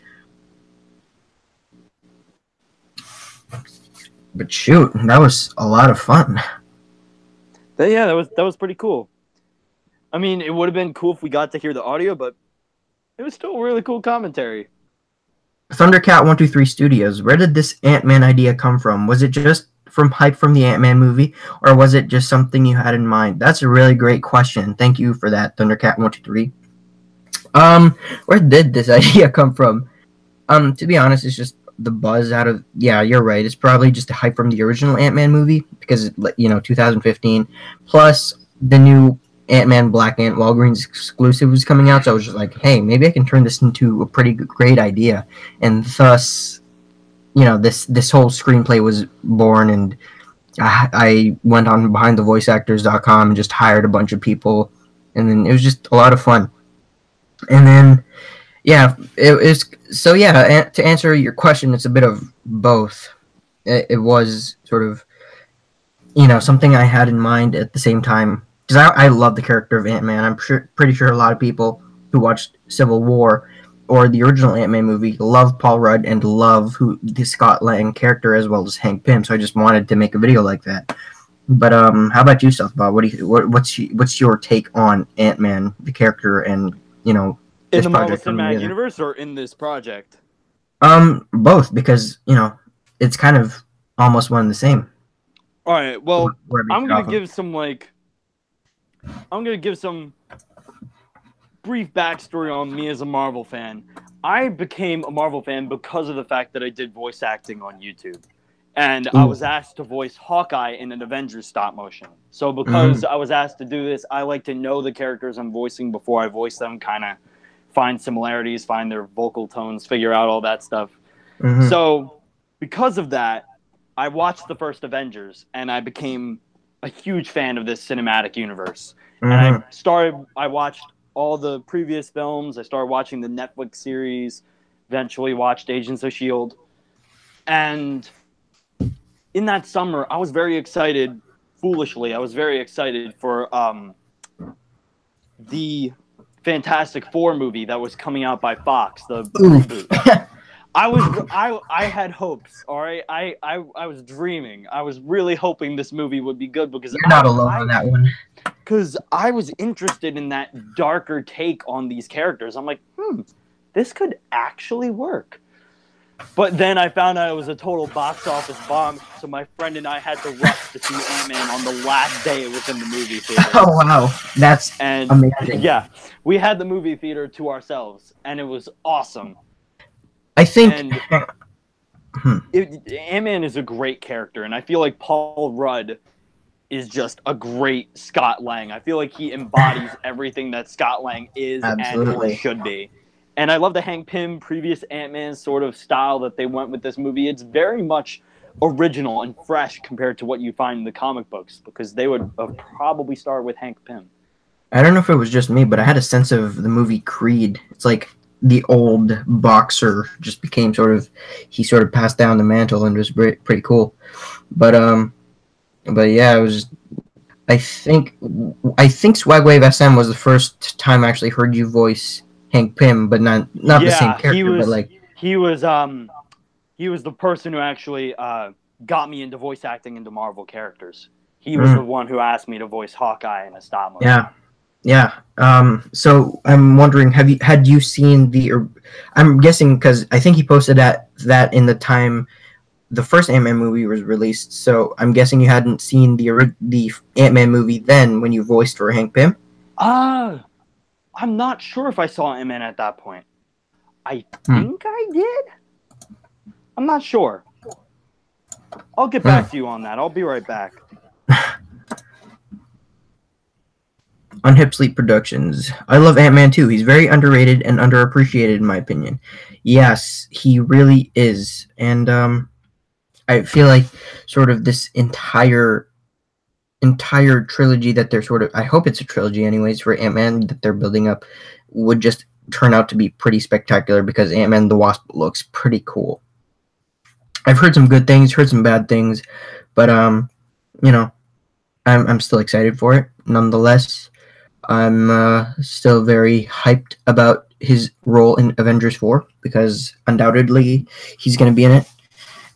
But shoot, that was a lot of fun. Yeah, that was pretty cool. I mean, it would have been cool if we got to hear the audio, but it was still really cool commentary. Thundercat 123 Studios, where did this Ant-Man idea come from? Was it just from hype from the Ant-Man movie, or was it just something you had in mind? That's a really great question. Thank you for that, Thundercat 123. Where did this idea come from? To be honest, it's just the buzz out of, yeah, you're right. It's probably just the hype from the original Ant-Man movie because, 2015, plus the new Ant-Man Black Ant Walgreens exclusive was coming out, so I was just like, hey, maybe I can turn this into a pretty great idea, and thus, this whole screenplay was born, and I went on behindthevoiceactors.com and just hired a bunch of people, and then it was just a lot of fun. And then, yeah, it is. So yeah, to answer your question, it's a bit of both. It was sort of, something I had in mind at the same time. Because I love the character of Ant-Man. I'm pretty sure a lot of people who watched Civil War or the original Ant-Man movie love Paul Rudd and love the Scott Lang character as well as Hank Pym. So I just wanted to make a video like that. But how about you, Stealthabotte? What's your take on Ant-Man, the character, and in the Marvel Cinematic Universe or in this project? Both, because it's kind of almost one and the same. All right. Well, I'm gonna give some brief backstory on me as a Marvel fan. I became a Marvel fan because of the fact that I did voice acting on YouTube. And I was asked to voice Hawkeye in an Avengers stop motion. So because I was asked to do this, I like to know the characters I'm voicing before I voice them, kind of find similarities, find their vocal tones, figure out all that stuff. So because of that, I watched the first Avengers, and I became a huge fan of this cinematic universe. And I watched all the previous films. I started watching the Netflix series, eventually watched Agents of S.H.I.E.L.D. And in that summer, I was very excited, foolishly, I was very excited for the Fantastic Four movie that was coming out by Fox, the reboot. I had hopes, all right? I was dreaming. I was really hoping this movie would be good because you're not alone on that one. Because I was interested in that darker take on these characters. I'm like, this could actually work. But then I found out it was a total box office bomb, so my friend and I had to rush to see Ant-Man on the last day it was in the movie theater. Oh, wow. That's amazing. Yeah, we had the movie theater to ourselves, and it was awesome. I think Ant-Man is a great character, and I feel like Paul Rudd is just a great Scott Lang. I feel like he embodies everything that Scott Lang is and should be. And I love the Hank Pym previous Ant-Man sort of style that they went with this movie. It's very much original and fresh compared to what you find in the comic books, because they would have probably started with Hank Pym. I don't know if it was just me, but I had a sense of the movie Creed. It's like the old boxer just became he sort of passed down the mantle and was pretty cool. But yeah, it was. I think Swagwave SM was the first time I actually heard you voice Hank Pym, but not the same character. He was the person who actually got me into voice acting into Marvel characters. He was the one who asked me to voice Hawkeye in a stop motion. Yeah. So I'm wondering, had you seen I'm guessing because I think he posted that in the time the first Ant-Man movie was released. So I'm guessing you hadn't seen the Ant-Man movie then when you voiced for Hank Pym. I'm not sure if I saw Ant-Man at that point. I think I did. I'm not sure. I'll get back to you on that. I'll be right back. On Hip Sleep Productions. I love Ant-Man too. He's very underrated and underappreciated in my opinion. Yes, he really is. And I feel like sort of this entire trilogy that they're I hope it's a trilogy anyways for Ant-Man that they're building up would just turn out to be pretty spectacular because Ant-Man the Wasp looks pretty cool. I've heard some good things, heard some bad things, but you know, I'm still excited for it. Nonetheless, I'm still very hyped about his role in Avengers 4 because undoubtedly he's going to be in it,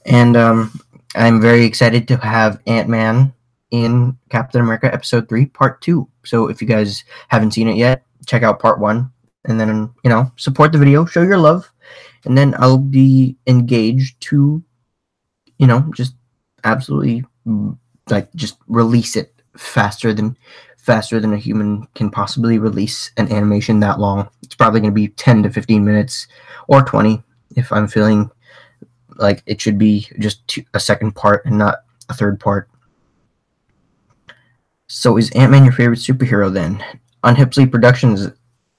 and I'm very excited to have Ant-Man in Captain America Episode 3 Part 2. So if you guys haven't seen it yet, check out Part 1, and then support the video, show your love, and then I'll be engaged to just absolutely just release it faster than a human can possibly release an animation that long. It's probably going to be 10 to 15 minutes or 20 if I'm feeling like it should be just a second part and not a third part. So is Ant-Man your favorite superhero then? Unhipsley Productions,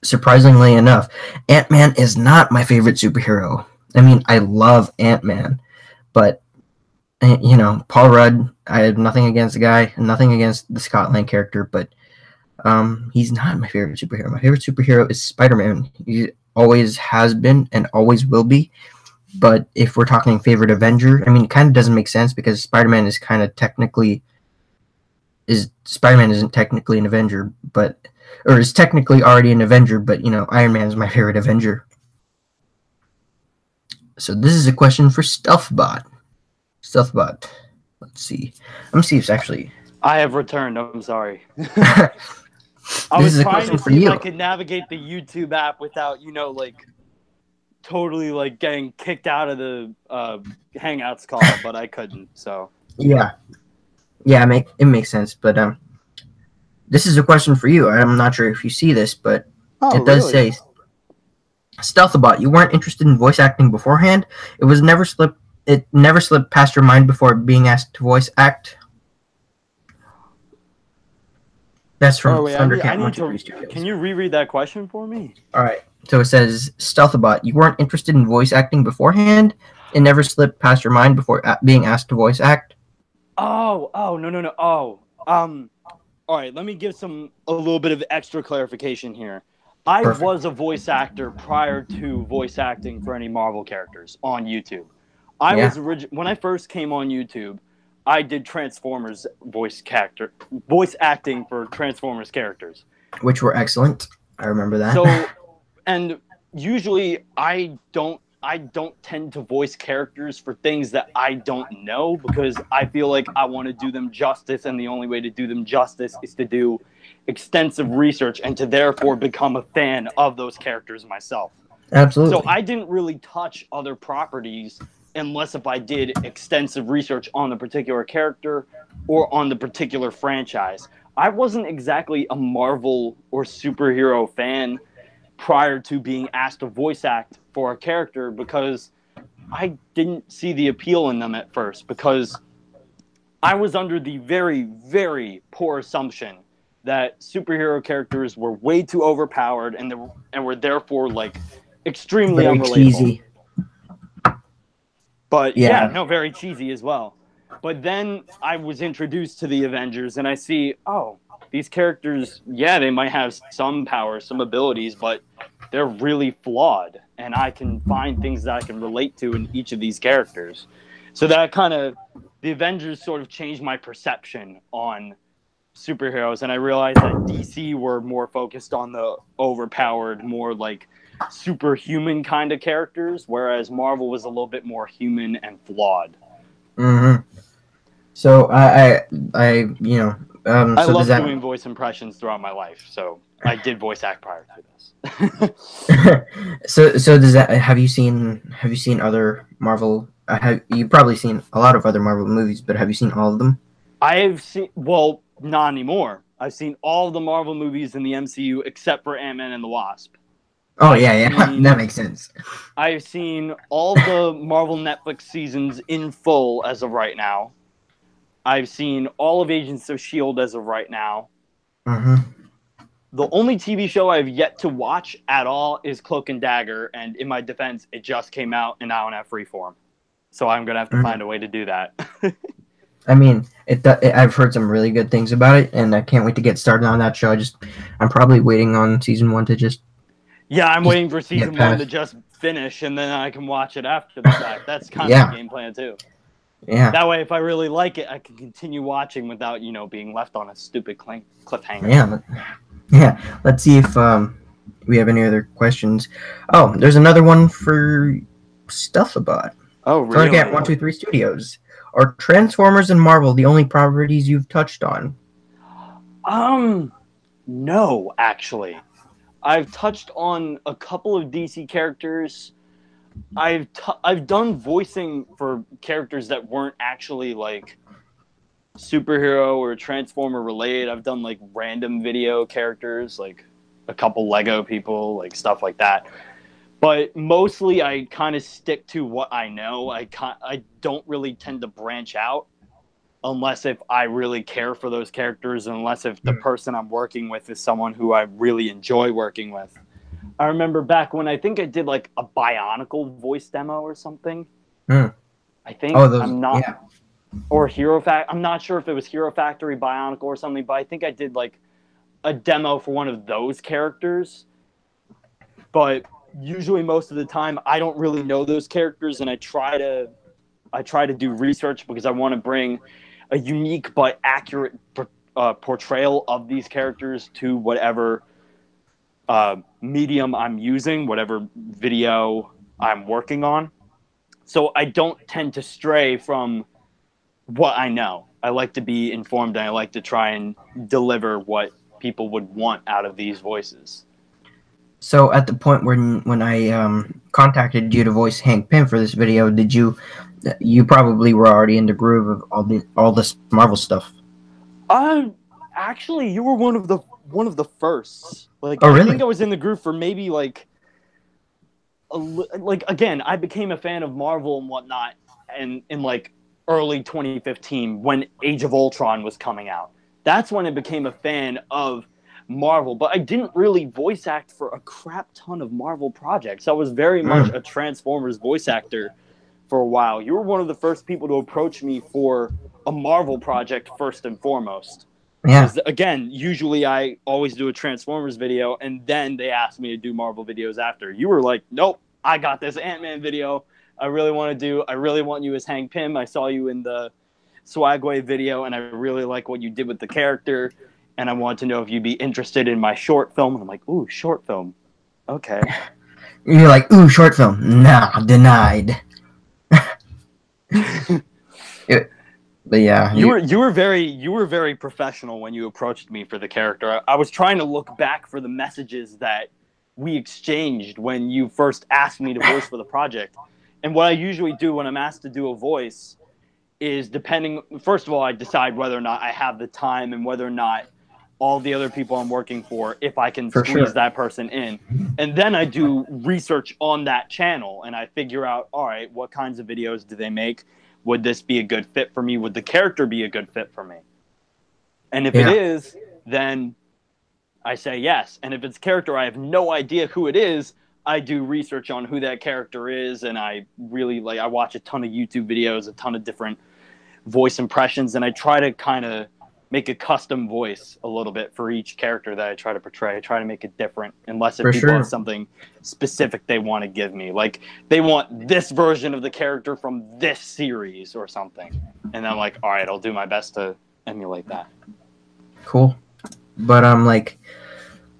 surprisingly enough, Ant-Man is not my favorite superhero. I mean, I love Ant-Man, but Paul Rudd, I have nothing against the guy, nothing against the Scott Lang character, but he's not my favorite superhero. My favorite superhero is Spider-Man. He always has been and always will be. But if we're talking favorite Avenger, I mean, it kind of doesn't make sense because Spider-Man isn't technically an Avenger, or is technically already an Avenger, but Iron Man is my favorite Avenger. So this is a question for Stealthbot. Stealthbot. Let's see. I'm gonna see if it's actually. I have returned. I'm sorry. I was trying to see if I could navigate the YouTube app without, totally getting kicked out of the Hangouts call, but I couldn't. So. Yeah. It makes sense, but this is a question for you. I'm not sure if you see this, but it does say, Stealthabotte, you weren't interested in voice acting beforehand. It never slipped past your mind before being asked to voice act. That's from Thundercat. Can you reread that question for me? All right. So it says, Stealthabotte, you weren't interested in voice acting beforehand. It never slipped past your mind before being asked to voice act. No. All right. Let me give a little bit of extra clarification here. Perfect. I was a voice actor prior to voice acting for any Marvel characters on YouTube. When I first came on YouTube, I did Transformers voice acting for Transformers characters, which were excellent. I remember that. So, and usually I don't tend to voice characters for things that I don't know because I feel like I want to do them justice, and the only way to do them justice is to do extensive research and to therefore become a fan of those characters myself. Absolutely. So I didn't really touch other properties unless if I did extensive research on the particular character or on the particular franchise. I wasn't exactly a Marvel or superhero fan prior to being asked to voice act for a character because I didn't see the appeal in them at first because I was under the very, very poor assumption that superhero characters were way too overpowered and were therefore extremely very unrelatable. Cheesy. But very cheesy as well. But then I was introduced to the Avengers and I see, these characters, they might have some powers, some abilities, but they're really flawed. And I can find things that I can relate to in each of these characters. So that the Avengers sort of changed my perception on superheroes. And I realized that DC were more focused on the overpowered, more superhuman kind of characters, whereas Marvel was a little bit more human and flawed. Mm-hmm. So I love doing voice impressions throughout my life, so I did voice act prior to this. so does that? Have you seen other Marvel? You've probably seen a lot of other Marvel movies, but have you seen all of them? I've seen, well, not anymore. I've seen all of the Marvel movies in the MCU except for Ant-Man and the Wasp. Oh, yeah, that makes sense. I've seen all the Marvel Netflix seasons in full as of right now. I've seen all of Agents of S.H.I.E.L.D. as of right now. Mm-hmm. The only TV show I've yet to watch at all is Cloak and Dagger, and in my defense, it just came out and now on Freeform. So I'm going to have to find a way to do that. I mean, I've heard some really good things about it, and I can't wait to get started on that show. I'm probably waiting on season 1 to just... Yeah, I'm waiting for season 1 to just finish, and then I can watch it after the fact. That's kind of the game plan too. Yeah. That way, if I really like it, I can continue watching without, you know, being left on a stupid cliffhanger. Yeah. Yeah. Let's see if we have any other questions. Oh, there's another one for Stealthabotte. Oh, really? Target 123 Studios. Are Transformers and Marvel the only properties you've touched on? No, actually. I've touched on a couple of DC characters. I've done voicing for characters that weren't actually like superhero or Transformer related. I've done like random video characters, like a couple Lego people, like stuff like that. But mostly I kind of stick to what I know. I don't really tend to branch out unless if I really care for those characters, unless if the person I'm working with is someone who I really enjoy working with. I remember back when I think I did like a Bionicle voice demo or something. I think or Hero Factory. I'm not sure if it was Hero Factory, Bionicle, or something, but I think I did like a demo for one of those characters. But usually, most of the time, I don't really know those characters, and I try to do research because I want to bring a unique but accurate portrayal of these characters to whatever medium I'm using, whatever video I'm working on. So I don't tend to stray from what I know. I like to be informed, and I like to try and deliver what people would want out of these voices. So at the point when I contacted you to voice Hank Pym for this video, did you probably were already in the groove of all this Marvel stuff? Actually, you were one of the firsts. Like, oh, really? I think I was in the groove for maybe like again, I became a fan of Marvel and whatnot, and in like early 2015 when Age of Ultron was coming out. That's when I became a fan of Marvel, but I didn't really voice act for a crap ton of Marvel projects. I was very much a Transformers voice actor for a while. You were one of the first people to approach me for a Marvel project first and foremost. Yeah. Again, usually I always do a Transformers video, and then they ask me to do Marvel videos after. You were like, nope, I got this Ant-Man video I really want you as Hank Pym. I saw you in the Swagway video, and I really like what you did with the character, and I want to know if you'd be interested in my short film. And I'm like, ooh, short film. Okay. You're like, ooh, short film. Nah, denied. But yeah, you were very professional when you approached me for the character. I was trying to look back for the messages that we exchanged when you first asked me to voice for the project. And what I usually do when I'm asked to do a voice is first of all, I decide whether or not I have the time and whether or not all the other people I'm working for, if I can squeeze that person in. And then I do research on that channel, and I figure out, all right, what kinds of videos do they make? Would this be a good fit for me? Would the character be a good fit for me? And if it is, then I say yes. And if it's a character I have no idea who it is, I do research on who that character is, and I watch a ton of YouTube videos, a ton of different voice impressions, and I try to kind of make a custom voice a little bit for each character that I try to portray. I try to make it different, unless if people have something specific they want to give me. Like, they want this version of the character from this series or something. And I'm like, all right, I'll do my best to emulate that. Cool. But,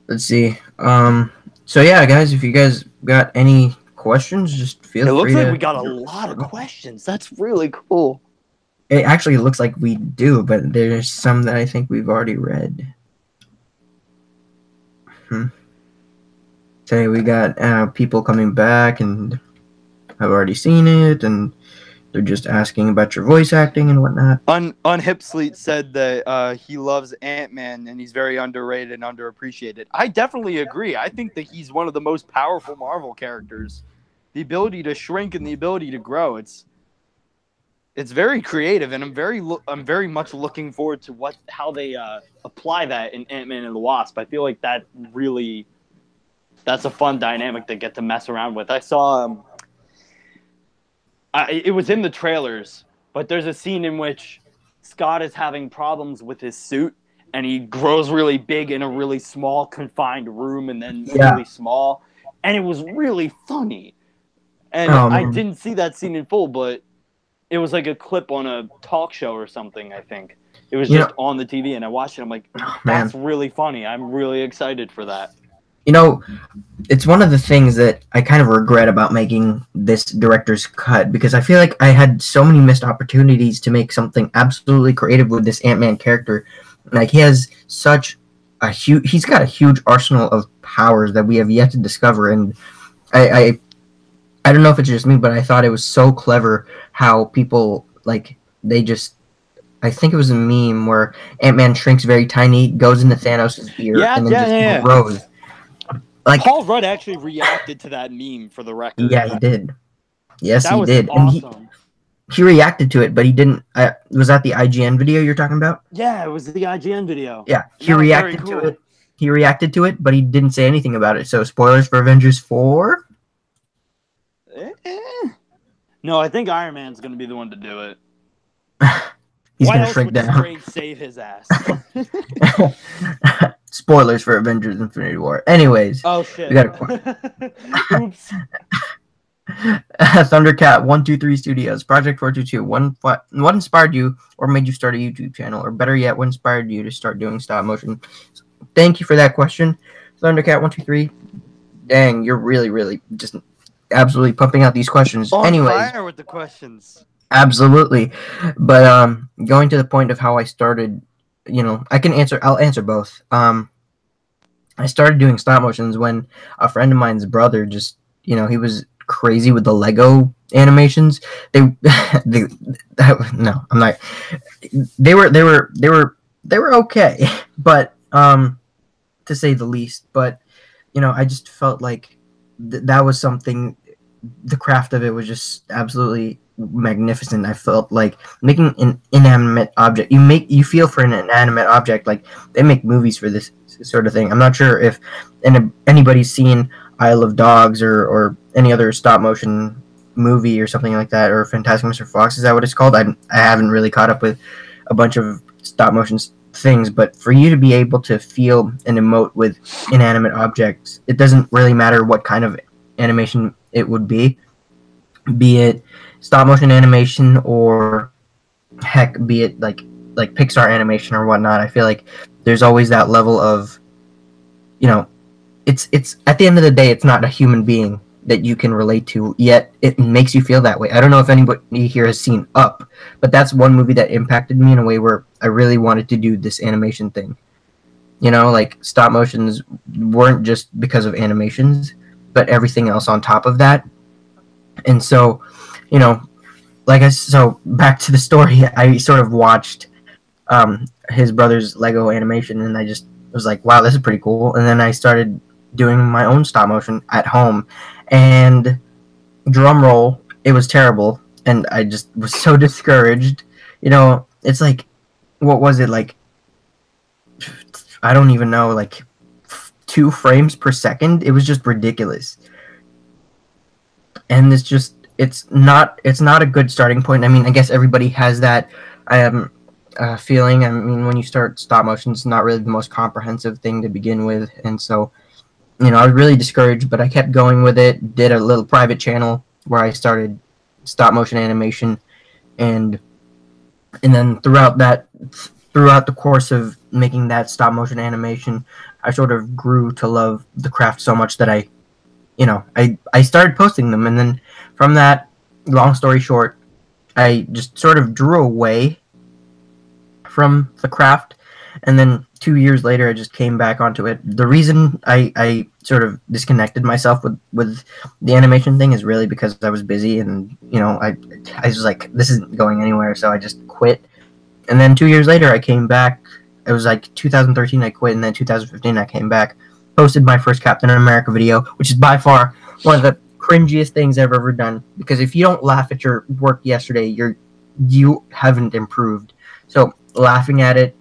let's see. So yeah, guys, if you guys got any questions, just feel free. It looks like we got a lot of questions. That's really cool. It actually looks like we do, but there's some that I think we've already read. So we got people coming back and have already seen it, and they're just asking about your voice acting and whatnot. Unhipsleet said that he loves Ant-Man and he's very underrated and underappreciated. I definitely agree. I think that he's one of the most powerful Marvel characters. The ability to shrink and the ability to grow. It's very creative, and I'm very much looking forward to how they apply that in Ant-Man and the Wasp. I feel like that's a fun dynamic to get to mess around with. I saw it was in the trailers, but there's a scene in which Scott is having problems with his suit, and he grows really big in a really small confined room, and then really small, and it was really funny. And I Man. didn't see that scene in full, but it was like a clip on a talk show or something, I think. It was You just know, on the TV, and I watched it. I'm like, man. that's really funny. I'm really excited for that. You know, it's one of the things that I kind of regret about making this director's cut, because I feel like I had so many missed opportunities to make something absolutely creative with this Ant-Man character. Like, he has such a he's got a huge arsenal of powers that we have yet to discover, and I don't know if it's just me, but I thought it was so clever how people, like, they just, I think it was a meme where Ant-Man shrinks very tiny, goes into Thanos' ear, Yeah, and then yeah, just yeah. grows. Like, Paul Rudd actually reacted to that meme, for the record. yeah, he did. Yes, That he was did. And awesome. he reacted to it, but he didn't. Was that the IGN video you're talking about? Yeah, it was the IGN video. Yeah, And he that was very reacted cool. to it. He reacted to it, but he didn't say anything about it. So, spoilers for Avengers 4? No, I think Iron Man's going to be the one to do it. He's Why going to else shrink would down. Strange save his ass? Spoilers for Avengers Infinity War. Anyways. Oh, shit. We got a Oops. Thundercat 123 Studios, Project 422. What inspired you or made you start a YouTube channel? Or better yet, what inspired you to start doing stop motion? Thank you for that question, Thundercat 123. Dang, you're really, really just absolutely pumping out these questions. On Anyways, fire with the questions. absolutely. But going to the point of how I started, I'll answer both. I started doing stop motions when a friend of mine's brother just, he was crazy with the Lego animations. No, I'm not. They were okay, but to say the least. But I just felt like that was something. The craft of it was just absolutely magnificent. I felt like making an inanimate object. You feel for an inanimate object. Like, they make movies for this sort of thing. I'm not sure if anybody's seen Isle of Dogs or any other stop motion movie or something like that, or Fantastic Mr. Fox. Is that what it's called? I haven't really caught up with a bunch of stop motion things, but for you to be able to feel and emote with inanimate objects, it doesn't really matter what kind of animation it would be it stop motion animation or heck, be it like Pixar animation or whatnot. I feel like there's always that level of, it's at the end of the day, it's not a human being that you can relate to, yet it makes you feel that way. I don't know if anybody here has seen Up, but that's one movie that impacted me in a way where I really wanted to do this animation thing. Like, stop motions weren't just because of animations, but everything else on top of that. And so, so back to the story, I sort of watched his brother's Lego animation, and I just was like, wow, this is pretty cool. And then I started doing my own stop motion at home, and drum roll, it was terrible, and I just was so discouraged. It's like, what was it, like, I don't even know, like 2 frames per second. It was just ridiculous. And it's not a good starting point. I mean, I guess everybody has that feeling. I mean, when you start stop motion, it's not really the most comprehensive thing to begin with, and so I was really discouraged, but I kept going with it. Did a little private channel where I started stop motion animation, and then throughout the course of making that stop motion animation, I sort of grew to love the craft so much that I started posting them, and then from that, long story short, I just sort of drew away from the craft, and then 2 years later, I just came back onto it. The reason I sort of disconnected myself with the animation thing is really because I was busy, and I was like, this isn't going anywhere, so I just quit. And then 2 years later, I came back. It was like 2013 I quit, and then 2015 I came back, posted my first Captain America video, which is by far one of the cringiest things I've ever done, because if you don't laugh at your work yesterday, you haven't improved. So laughing at it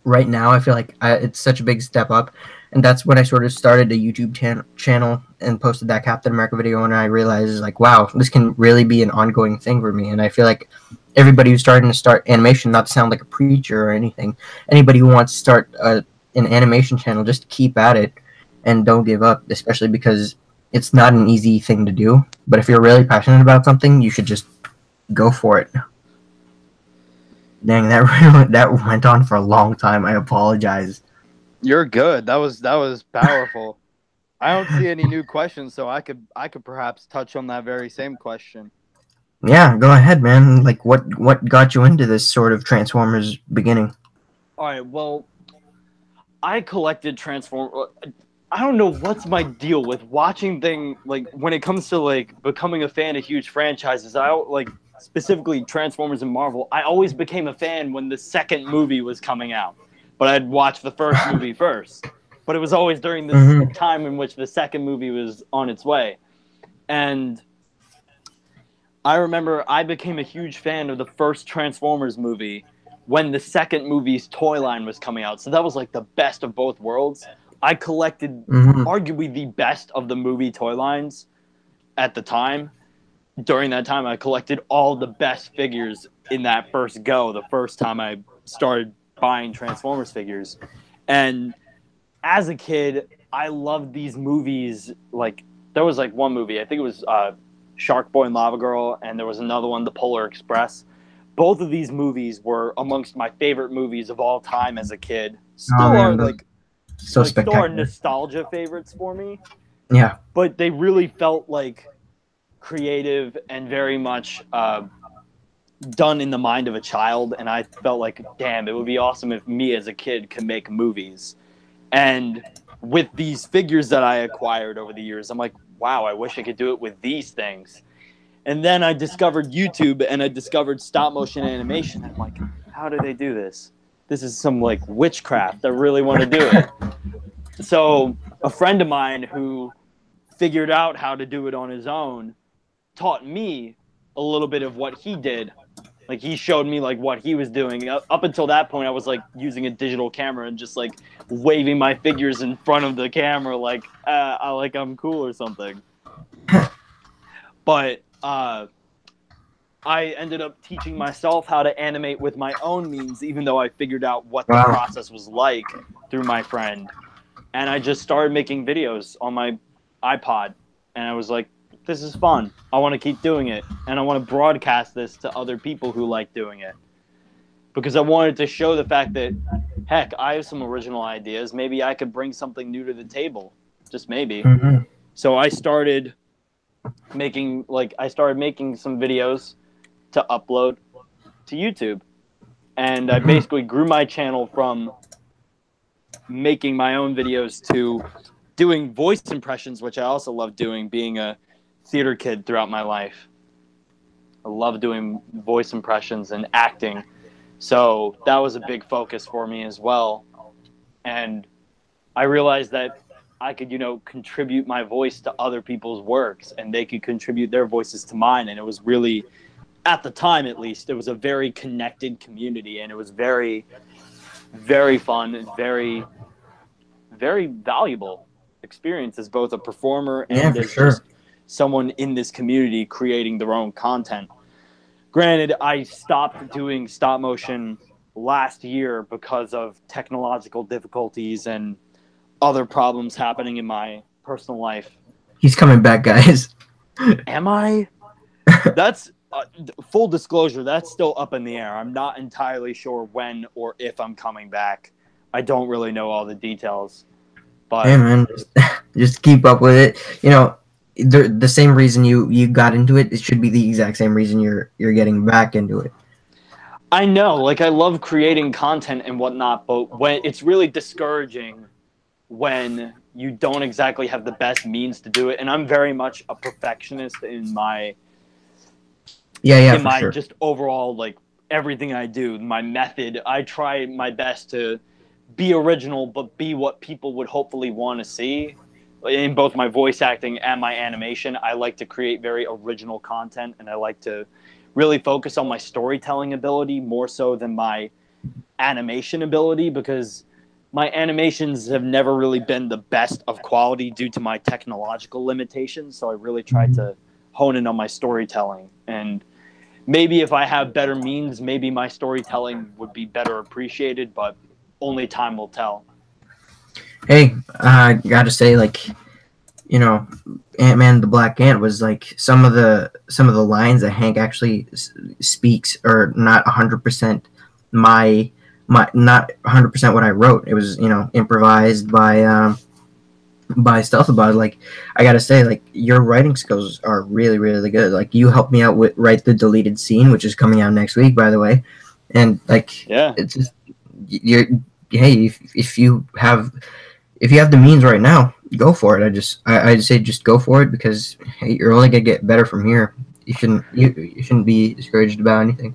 right now, I feel like it's such a big step up, and that's when I sort of started a YouTube channel and posted that Captain America video, and I realized, like, wow, this can really be an ongoing thing for me. And I feel like everybody who's starting to start animation, not to sound like a preacher or anything, anybody who wants to start an animation channel, just keep at it and don't give up, especially because it's not an easy thing to do. But if you're really passionate about something, you should just go for it. Dang, that went on for a long time. I apologize. You're good. That was powerful. I don't see any new questions, so I could perhaps touch on that very same question. Yeah, go ahead, man. Like, what got you into this sort of Transformers beginning? All right. Well, I collected Transformers. I don't know what's my deal with watching thing like when it comes to like becoming a fan of huge franchises. I like specifically Transformers and Marvel. I always became a fan when the second movie was coming out, but I'd watch the first movie first. But it was always during this time in which the second movie was on its way, and I remember I became a huge fan of the first Transformers movie when the second movie's toy line was coming out. So that was like the best of both worlds. I collected arguably the best of the movie toy lines at the time. During that time, I collected all the best figures in that first go, the first time I started buying Transformers figures. And as a kid, I loved these movies. Like, there was like one movie, I think it was Shark Boy and Lava Girl, and there was another one, The Polar Express. Both of these movies were amongst my favorite movies of all time as a kid. Still are like so still are spectacular. nostalgia favorites for me. Yeah. But they really felt like creative and very much done in the mind of a child. And I felt like, damn, it would be awesome if me as a kid could make movies. And with these figures that I acquired over the years, I'm like, wow, I wish I could do it with these things. And then I discovered YouTube and I discovered stop motion animation. I'm like, how do they do this? This is some like witchcraft. I really want to do it. So a friend of mine who figured out how to do it on his own taught me a little bit of what he did. Like, he showed me like what he was doing. Up until that point, I was like using a digital camera and just like waving my figures in front of the camera like I'm cool or something. But I ended up teaching myself how to animate with my own means, even though I figured out what the process was like through my friend. And I just started making videos on my iPod. And I was like, this is fun. I want to keep doing it. And I want to broadcast this to other people who like doing it. Because I wanted to show the fact that, heck, I have some original ideas. Maybe I could bring something new to the table. Just maybe. So I started making some videos to upload to YouTube. And I basically grew my channel from making my own videos to doing voice impressions, which I also love doing, being a theater kid throughout my life. I love doing voice impressions and acting. So that was a big focus for me as well. And I realized that I could, contribute my voice to other people's works and they could contribute their voices to mine. And it was really, at the time at least, it was a very connected community and it was very, very fun and very, very valuable experience as both a performer and as just someone in this community creating their own content. Granted, I stopped doing stop motion last year because of technological difficulties and other problems happening in my personal life. He's coming back, guys. Am I? That's full disclosure. That's still up in the air. I'm not entirely sure when or if I'm coming back. I don't really know all the details. But hey, man, just keep up with it. The same reason you got into it, it should be the exact same reason you're getting back into it. I know, like, I love creating content and whatnot, but when it's really discouraging when you don't exactly have the best means to do it. And I'm very much a perfectionist in my just overall, like, everything I do, my method. I try my best to be original, but be what people would hopefully want to see. In both my voice acting and my animation, I like to create very original content, and I like to really focus on my storytelling ability more so than my animation ability, because my animations have never really been the best of quality due to my technological limitations. So I really try to hone in on my storytelling. And maybe if I have better means, maybe my storytelling would be better appreciated, but only time will tell. Hey, I gotta say, like, you know, Ant-Man the Black Ant was like some of the lines that Hank actually speaks are not 100% my not 100% what I wrote. It was, you know, improvised by Stealthabotte. Like, I gotta say, like, your writing skills are really, really good. Like, you helped me out with write the deleted scene, which is coming out next week, by the way. And like, Yeah. it's just you're hey, if you have the means right now, go for it. I'd say just go for it, because hey, you're only gonna get better from here. You shouldn't be discouraged about anything.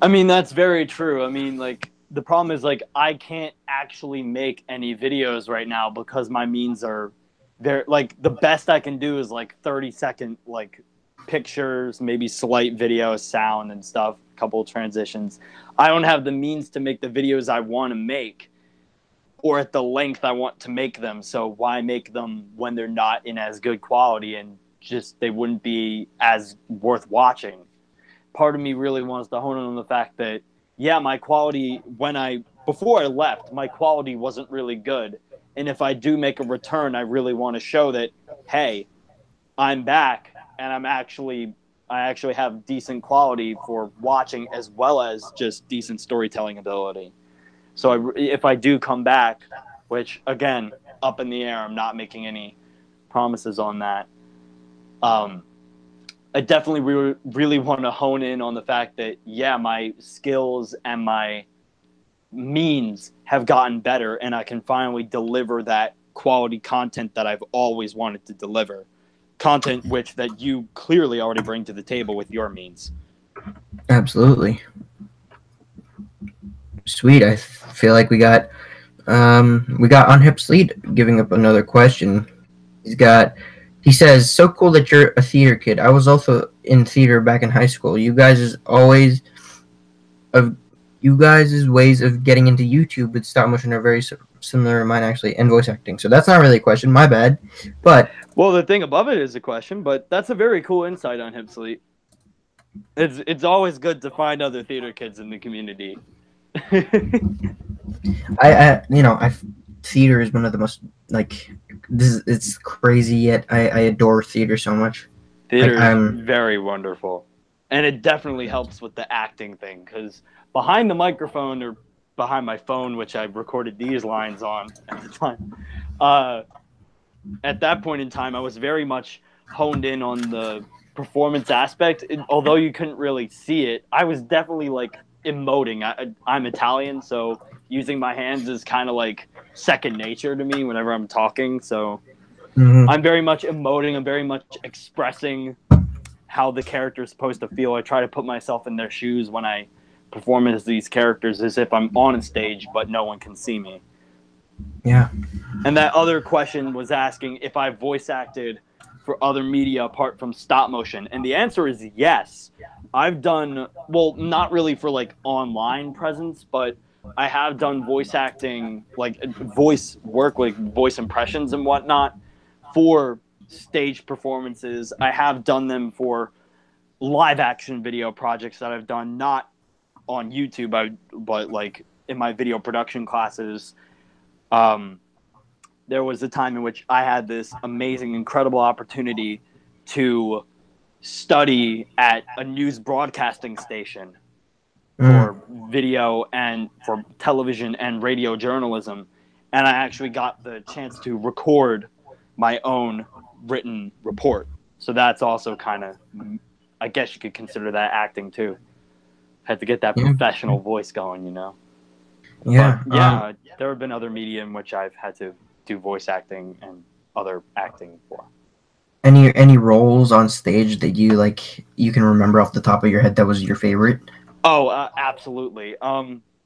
I mean, that's very true. I mean, like, the problem is, like, I can't actually make any videos right now because my means are very, like, the best I can do is like 30-second, like, pictures, maybe slight video, sound and stuff, a couple of transitions. I don't have the means to make the videos I want to make or at the length I want to make them. So why make them when they're not in as good quality and just they wouldn't be as worth watching? Part of me really wants to hone in on the fact that, yeah, my quality before I left, my quality wasn't really good. And if I do make a return, I really want to show that, hey, I'm back and I actually have decent quality for watching as well as just decent storytelling ability. So if I do come back, which again, up in the air, I'm not making any promises on that. I definitely really want to hone in on the fact that, yeah, my skills and my means have gotten better and I can finally deliver that quality content that I've always wanted to deliver. Content which that you clearly already bring to the table with your means. Absolutely. Sweet. I feel like we got Unhip Sleet giving up another question. He says, "So cool that you're a theater kid. I was also in theater back in high school. You guys' ways of getting into YouTube with stop motion are very similar to mine, actually, and voice acting. So that's not really a question. My bad. But well, the thing above it is a question, but that's a very cool insight on Hip Sleet. It's always good to find other theater kids in the community." Theater is one of the most, like, it's crazy, yet I adore theater so much. Theater is very wonderful, and it definitely helps with the acting thing, because behind the microphone or behind my phone, which I recorded these lines on at the time, at that point in time, I was very much honed in on the performance aspect. Although you couldn't really see it, I was definitely like emoting. I'm Italian, so using my hands is kind of like second nature to me whenever I'm talking. So I'm very much emoting. I'm very much expressing how the character is supposed to feel. I try to put myself in their shoes when I perform as these characters, as if I'm on a stage, but no one can see me. Yeah. And that other question was asking if I voice acted for other media apart from stop motion. And the answer is yes. I've done, well, not really for like online presence, but I have done voice acting, like voice work, like voice impressions and whatnot for stage performances. I have done them for live action video projects that I've done, not on YouTube, but like in my video production classes. There was a time in which I had this amazing, incredible opportunity to study at a news broadcasting station for video and for television and radio journalism. And I actually got the chance to record my own written report. So that's also kind of, I guess you could consider that acting too. Had to get that professional voice going, you know? Yeah. But yeah, there have been other media in which I've had to do voice acting and other acting for. Any roles on stage that you can remember off the top of your head that was your favorite? Oh, absolutely.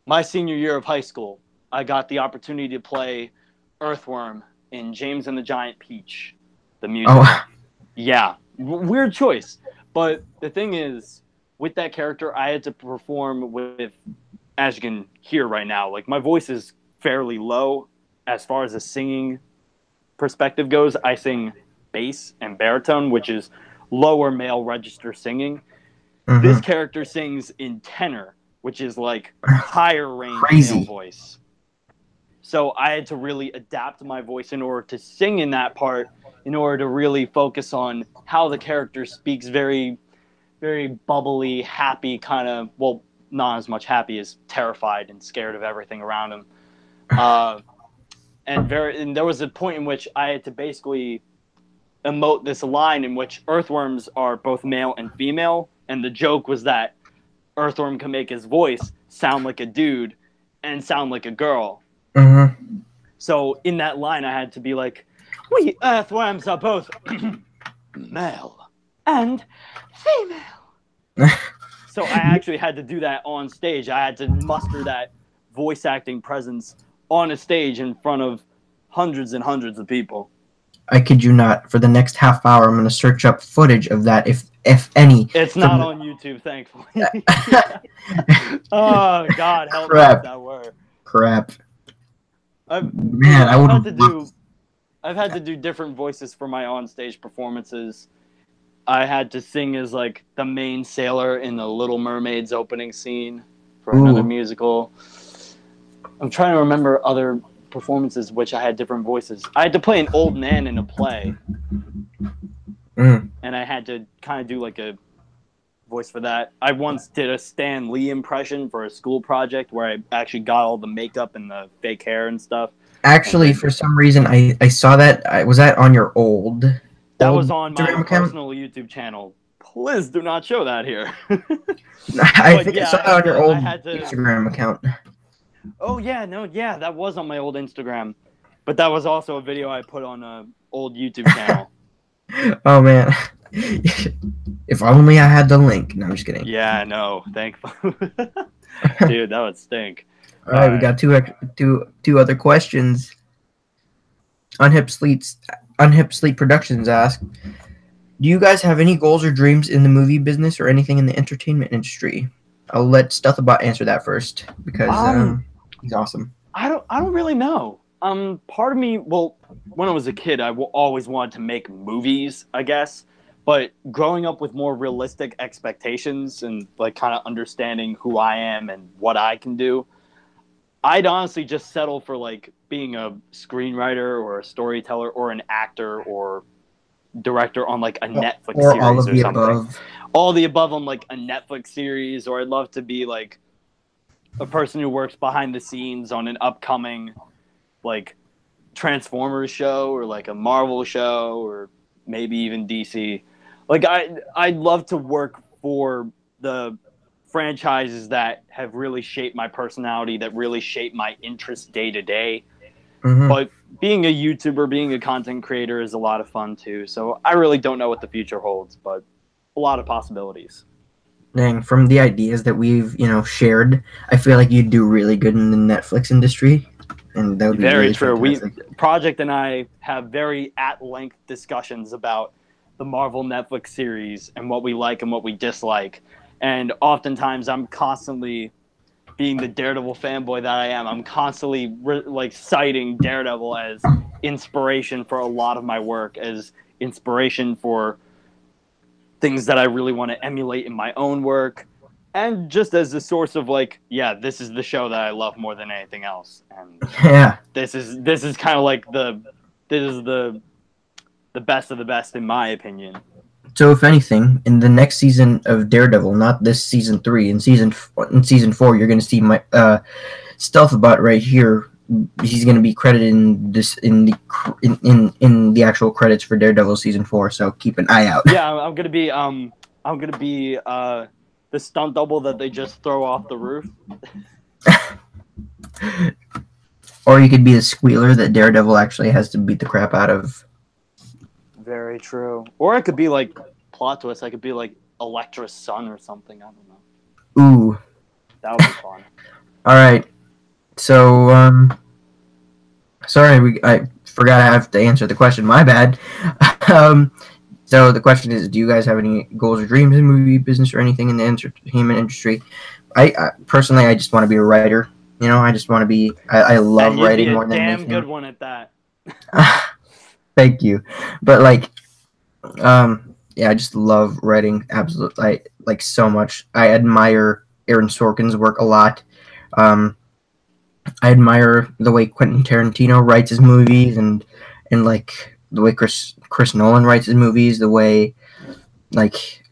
My senior year of high school, I got the opportunity to play Earthworm in James and the Giant Peach, the musical. Oh. Yeah, weird choice. But the thing is, with that character, I had to perform with, as you can hear right now, like my voice is fairly low as far as the singing perspective goes. I sing bass and baritone, which is lower male register singing. This character sings in tenor, which is like higher range male voice. So I had to really adapt my voice in order to sing in that part in order to really focus on how the character speaks very, very bubbly, happy kind of, well, not as much happy as terrified and scared of everything around him. And there was a point in which I had to basically emote this line in which earthworms are both male and female, and the joke was that Earthworm can make his voice sound like a dude and sound like a girl. Mm-hmm. So in that line, I had to be like, we earthworms are both male and female. So I actually had to do that on stage. I had to muster that voice acting presence on a stage in front of hundreds and hundreds of people. I kid you not. For the next half hour, I'm going to search up footage of that, if any. It's not on YouTube, thankfully. Oh, God, help me if that were. Crap. I've had to do different voices for my on-stage performances. I had to sing as, like, the main sailor in the Little Mermaid's opening scene for another musical. I'm trying to remember other performances which I had different voices. I had to play an old man in a play. And I had to kind of do, like, a voice for that. I once did a Stan Lee impression for a school project where I actually got all the makeup and the fake hair and stuff. Actually, for some reason, I saw that. Was that on your old? That was on my personal YouTube channel. Please do not show that here. I think I saw that on your old Instagram account. Oh, yeah, that was on my old Instagram. But that was also a video I put on an old YouTube channel. Oh, man. If only I had the link. No, I'm just kidding. Yeah, no, thankful. Dude, that would stink. All right, we got two other questions. Unhip Sleep Productions asked, do you guys have any goals or dreams in the movie business or anything in the entertainment industry? I'll let Stealthabotte answer that first because he's awesome. I don't really know. Part of me, well, when I was a kid, I always wanted to make movies, I guess. But growing up with more realistic expectations and like kind of understanding who I am and what I can do, I'd honestly just settle for like being a screenwriter or a storyteller or an actor or director on like a Netflix series all of or the something. Above. All the above on like a Netflix series, or I'd love to be like a person who works behind the scenes on an upcoming like Transformers show or like a Marvel show or maybe even DC. Like I'd love to work for the franchises that have really shaped my personality, that really shape my interests day to day. But being a YouTuber, being a content creator is a lot of fun too. So I really don't know what the future holds, but a lot of possibilities. Dang, from the ideas that we've, shared, I feel like you'd do really good in the Netflix industry. And that would be very really true. fantastic. Project and I have very at-length discussions about the Marvel Netflix series and what we like and what we dislike. And oftentimes I'm constantly, being the Daredevil fanboy that I am, I'm constantly citing Daredevil as inspiration for a lot of my work, as inspiration for things that I really want to emulate in my own work, and just as a source of like, yeah, this is the show that I love more than anything else. And yeah, this is kind of like the best of the best in my opinion. So if anything, in the next season of Daredevil, not this season 3, in season 4, you're going to see my Stealthabotte right here. He's going to be credited in the actual credits for Daredevil season 4. So keep an eye out. Yeah, I'm gonna be the stunt double that they just throw off the roof. Or you could be the squealer that Daredevil actually has to beat the crap out of. Very true. Or I could be like plot twist. I could be like Elektra's son or something. I don't know. Ooh, that would be fun. All right. So, sorry, I forgot I have to answer the question. My bad. So the question is, do you guys have any goals or dreams in movie business or anything in the entertainment industry? I personally, I just want to be a writer. I just want to be. I love writing more than anything. Damn good one at that. Thank you, but like, yeah, I just love writing. Absolutely, like so much. I admire Aaron Sorkin's work a lot. I admire the way Quentin Tarantino writes his movies, and like the way Chris Nolan writes his movies, the way like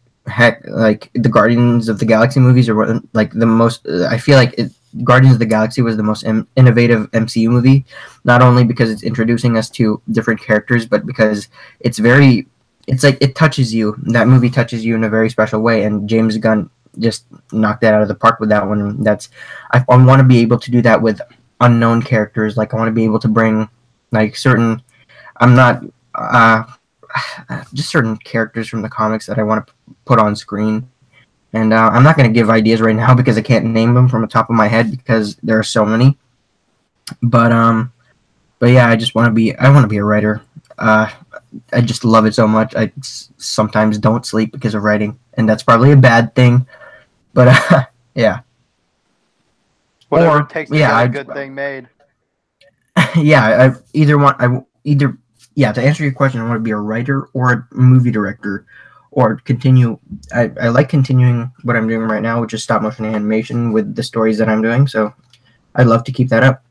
like the Guardians of the Galaxy movies are like the most. I feel like Guardians of the Galaxy was the most innovative MCU movie, not only because it's introducing us to different characters, but because it's very. It's like it touches you. That movie touches you in a very special way, and James Gunn just knocked that out of the park with that one. I want to be able to do that with unknown characters. Like I want to be able to bring like certain. I'm not just certain characters from the comics that I want to put on screen. And I'm not going to give ideas right now because I can't name them from the top of my head because there are so many. But yeah, I want to be a writer. I just love it so much. I sometimes don't sleep because of writing, and that's probably a bad thing. But yeah. Whatever it takes to get a good thing made. Yeah, to answer your question, I want to be a writer or a movie director, or continue. I like continuing what I'm doing right now, which is stop motion animation with the stories that I'm doing. So I'd love to keep that up.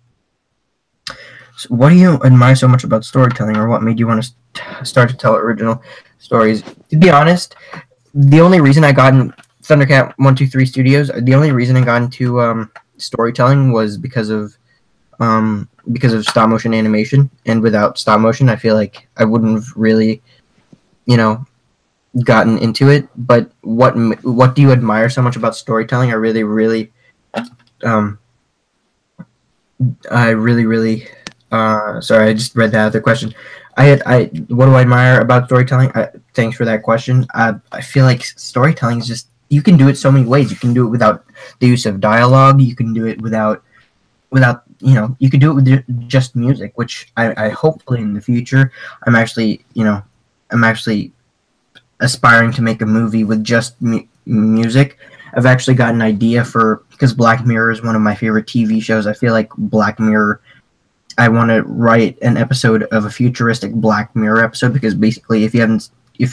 So what do you admire so much about storytelling, or what made you want to start to tell original stories? To be honest, the only reason I got in Thundercat 123 Studios, the only reason I got into storytelling was because of stop motion animation. And without stop motion, I feel like I wouldn't have really, gotten into it. But what do you admire so much about storytelling? I really sorry, I just read that other question. What do I admire about storytelling? Thanks for that question. I feel like storytelling is just, you can do it so many ways. You can do it without the use of dialogue. You can do it without you could do it with just music, which I hopefully in the future I'm actually aspiring to make a movie with just music. I've actually got an idea because Black Mirror is one of my favorite TV shows. I feel like Black Mirror, I want to write an episode of a futuristic Black Mirror episode, because basically give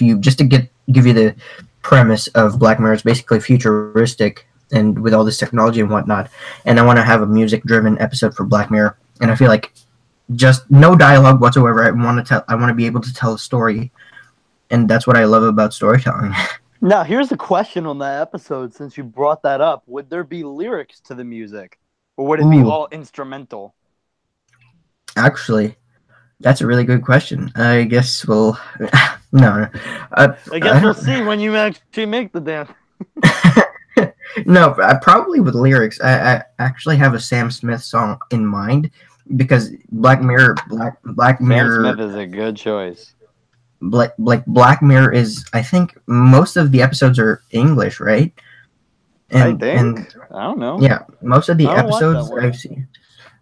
you the premise of Black Mirror, it's basically futuristic and with all this technology and whatnot. And I want to have a music-driven episode for Black Mirror. And I feel like just no dialogue whatsoever. I want to be able to tell a story, and that's what I love about storytelling. Now, here's a question on that episode. Since you brought that up, would there be lyrics to the music, or would it be all instrumental? Actually, that's a really good question. I guess we'll no. I guess we'll see when you actually make the dance. No, probably with lyrics. I actually have a Sam Smith song in mind, because Black Mirror. Sam Smith is a good choice. Black Mirror is, I think most of the episodes are English, right? I don't know. Yeah, most of the episodes I've seen,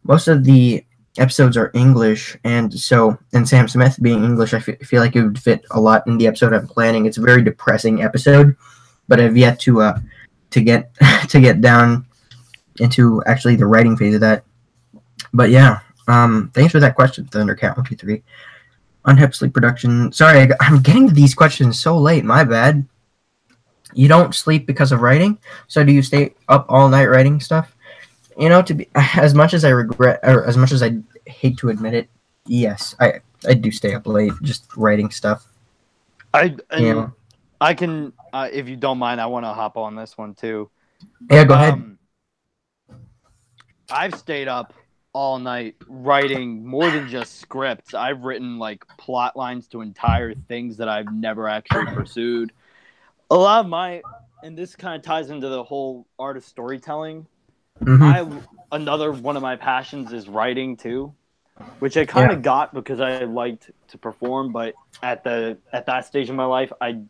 most of the episodes are English, and Sam Smith being English, I feel like it would fit a lot in the episode I'm planning. It's a very depressing episode, but I've yet to get down into actually the writing phase of that. But yeah, thanks for that question, Thundercat 123. Unhip sleep production. Sorry, I'm getting to these questions so late. My bad. You don't sleep because of writing, so do you stay up all night writing stuff? To be as much as I regret, or as much as I hate to admit it, yes, I do stay up late just writing stuff. I can, if you don't mind, I want to hop on this one too. Yeah, go ahead. I've stayed up all night writing more than just scripts. I've written like plot lines to entire things that I've never actually pursued. A lot of and this kind of ties into the whole art of storytelling. Mm-hmm. Another one of my passions is writing too, which I kind of got because I liked to perform, but at that stage of my life, I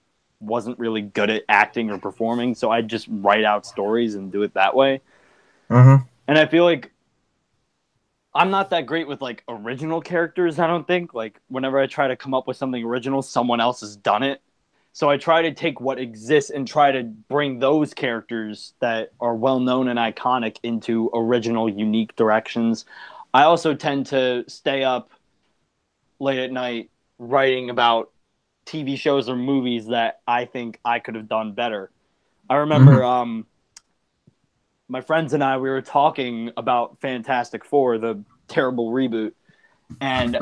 wasn't really good at acting or performing, so I'd just write out stories and do it that way. Mm-hmm. And I feel like I'm not that great with like original characters, I don't think. Like whenever I try to come up with something original, someone else has done it. So I try to take what exists and try to bring those characters that are well known and iconic into original, unique directions. I also tend to stay up late at night writing about TV shows or movies that I think I could have done better. I remember my friends and I, we were talking about Fantastic Four, the terrible reboot, and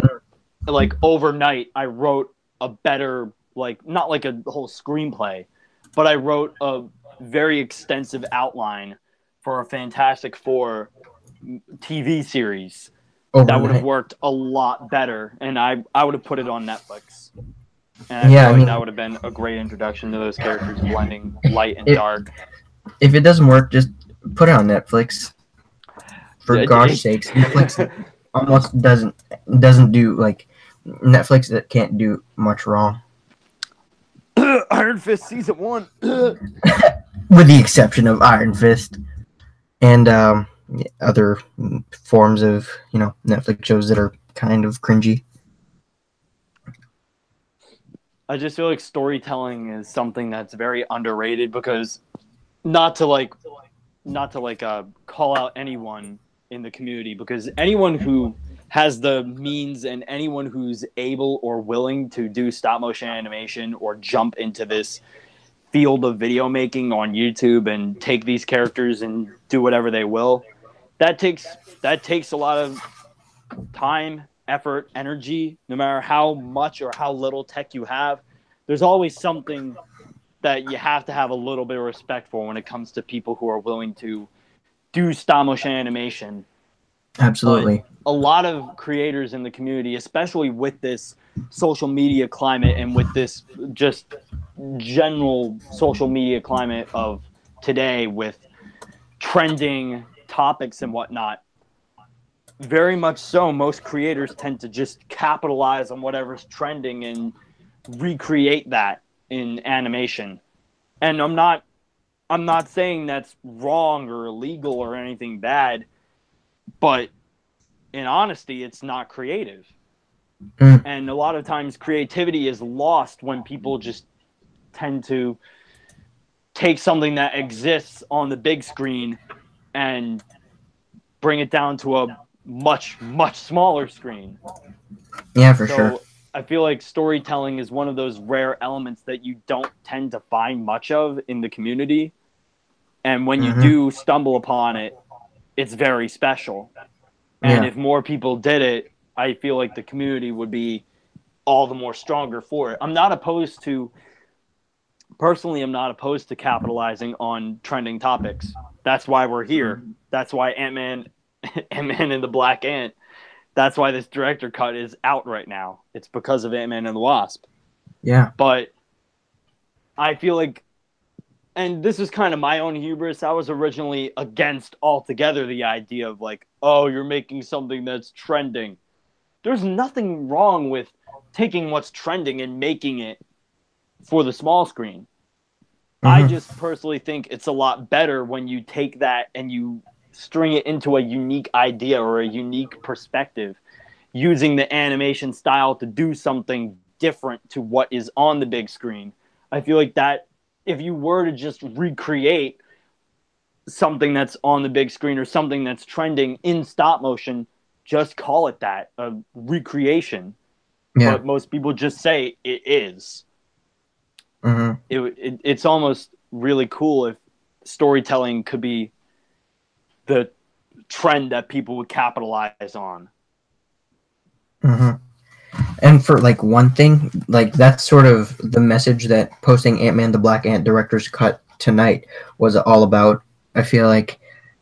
like overnight, I wrote a better, like, not like a whole screenplay, but I wrote a very extensive outline for a Fantastic Four TV series that would have Overnight. worked a lot better, and I would have put it on Netflix. And I Yeah, feel I like mean, that would have been a great introduction to those characters, blending light and It- dark. if it doesn't work, just put it on Netflix. For Yeah, gosh sakes, Netflix almost doesn't do like Netflix that can't do much wrong, Iron Fist season 1. with the exception of Iron Fist and other forms of Netflix shows that are kind of cringy. I just feel like storytelling is something that's very underrated, because not to call out anyone in the community, because anyone who has the means and anyone who's able or willing to do stop motion animation or jump into this field of video making on YouTube and take these characters and do whatever they will, that takes a lot of time, effort, energy. No matter how much or how little tech you have, there's always something that you have to have a little bit of respect for when it comes to people who are willing to do stop motion animation. Absolutely. But a lot of creators in the community, especially with this social media climate and with this just general social media climate of today, with trending topics and whatnot, very much so, most creators tend to just capitalize on whatever's trending and recreate that in animation. And I'm not saying that's wrong or illegal or anything bad, but in honesty, it's not creative. And a lot of times creativity is lost when people just tend to take something that exists on the big screen and bring it down to a much, much smaller screen. Yeah, for sure. I feel like storytelling is one of those rare elements that you don't tend to find much of in the community. And when you do stumble upon it, it's very special. And if more people did it, I feel like the community would be all the more stronger for it. I'm not opposed to capitalizing on trending topics. That's why we're here. That's why Ant-Man and the Black Ant, that's why this director cut is out right now. It's because of Ant-Man and the Wasp. Yeah. But I feel like, and this is kind of my own hubris, I was originally against altogether the idea of like, oh, you're making something that's trending. There's nothing wrong with taking what's trending and making it for the small screen. I just personally think it's a lot better when you take that and you string it into a unique idea or a unique perspective, using the animation style to do something different to what is on the big screen. I feel like that if you were to just recreate something that's on the big screen or something that's trending in stop motion, just call it that, a recreation. Yeah. But most people just say it is. It's almost really cool if storytelling could be the trend that people would capitalize on. And for like one thing, like that's sort of the message that posting Ant-Man the Black Ant director's cut tonight was all about. I feel like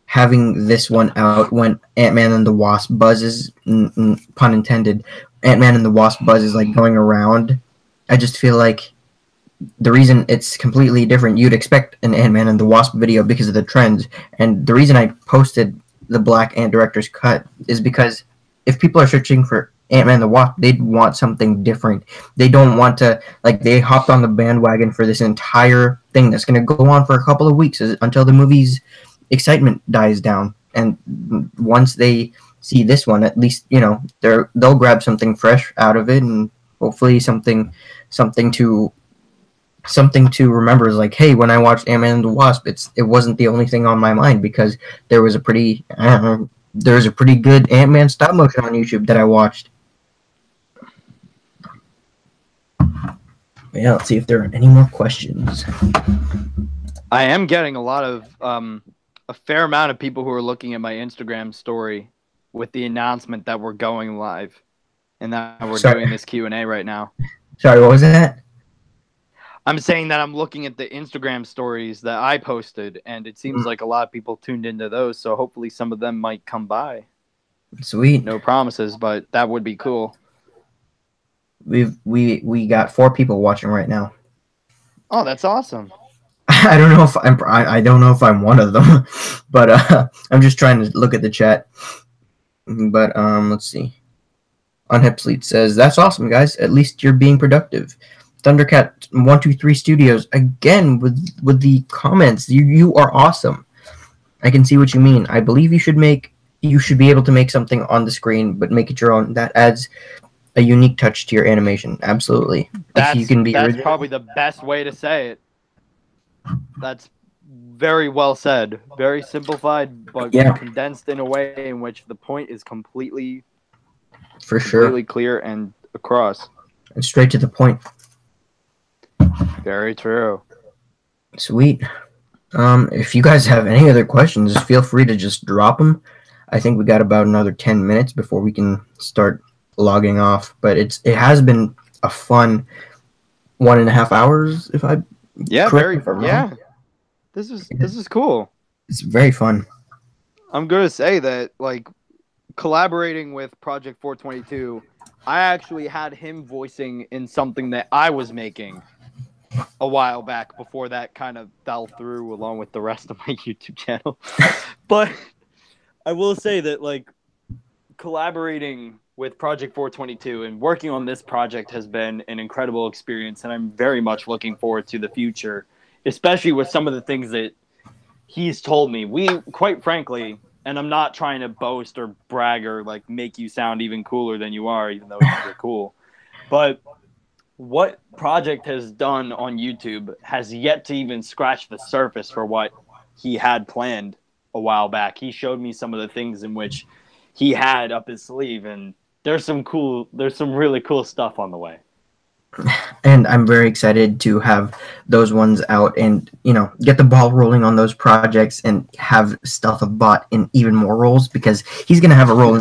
having this one out when Ant-Man and the Wasp buzz is, pun intended, Ant-Man and the Wasp buzz is like going around. I just feel like the reason it's completely different, you'd expect an Ant-Man and the Wasp video because of the trends. And the reason I posted the Black Ant director's cut is because if people are searching for Ant-Man and the Wasp, they'd want something different. They don't want to, like, they hopped on the bandwagon for this entire thing that's going to go on for a couple of weeks until the movie's excitement dies down. And once they see this one, at least, you know, they'll grab something fresh out of it, and hopefully something to remember is like, hey, when I watched Ant-Man and the Wasp, it wasn't the only thing on my mind, because there was a pretty good Ant-Man stop motion on YouTube that I watched. Yeah, let's see if there are any more questions. I am getting a fair amount of people who are looking at my Instagram story with the announcement that we're going live. and that we're Sorry. doing this Q&A right now. Sorry, what was that? I'm saying that I'm looking at the Instagram stories that I posted, and it seems like a lot of people tuned into those, so hopefully some of them might come by. Sweet. No promises, but that would be cool. We got 4 people watching right now. Oh, that's awesome. I don't know if I don't know if I'm one of them, but I'm just trying to look at the chat. But let's see. Unhipsleet says, "That's awesome, guys. At least you're being productive." Thundercat 123 Studios again with the comments. You are awesome. I can see what you mean. I believe you should be able to make something on the screen, but make it your own. That adds a unique touch to your animation. Absolutely. That's, if you can be that's original. probably the best way to say it. That's very well said. Very simplified, but condensed in a way in which the point is completely clear and across. And straight to the point. Very true. Sweet. If you guys have any other questions, feel free to just drop them. I think we got about another 10 minutes before we can start logging off. But it has been a fun 1.5 hours. If I This is cool. It's very fun. I'm gonna say that like collaborating with Project 422, I actually had him voicing in something that I was making a while back before that kind of fell through along with the rest of my YouTube channel. But I will say that like collaborating with Project 422 and working on this project has been an incredible experience, and I'm very much looking forward to the future, especially with some of the things that he's told me. We, quite frankly, and I'm not trying to boast or brag or like make you sound even cooler than you are, even though you're cool, but what Project has done on YouTube has yet to even scratch the surface for what he had planned a while back. He showed me some of the things in which he had up his sleeve, and there's some really cool stuff on the way. And I'm very excited to have those ones out and, get the ball rolling on those projects and have Stealthabotte in even more roles, because he's going to have a role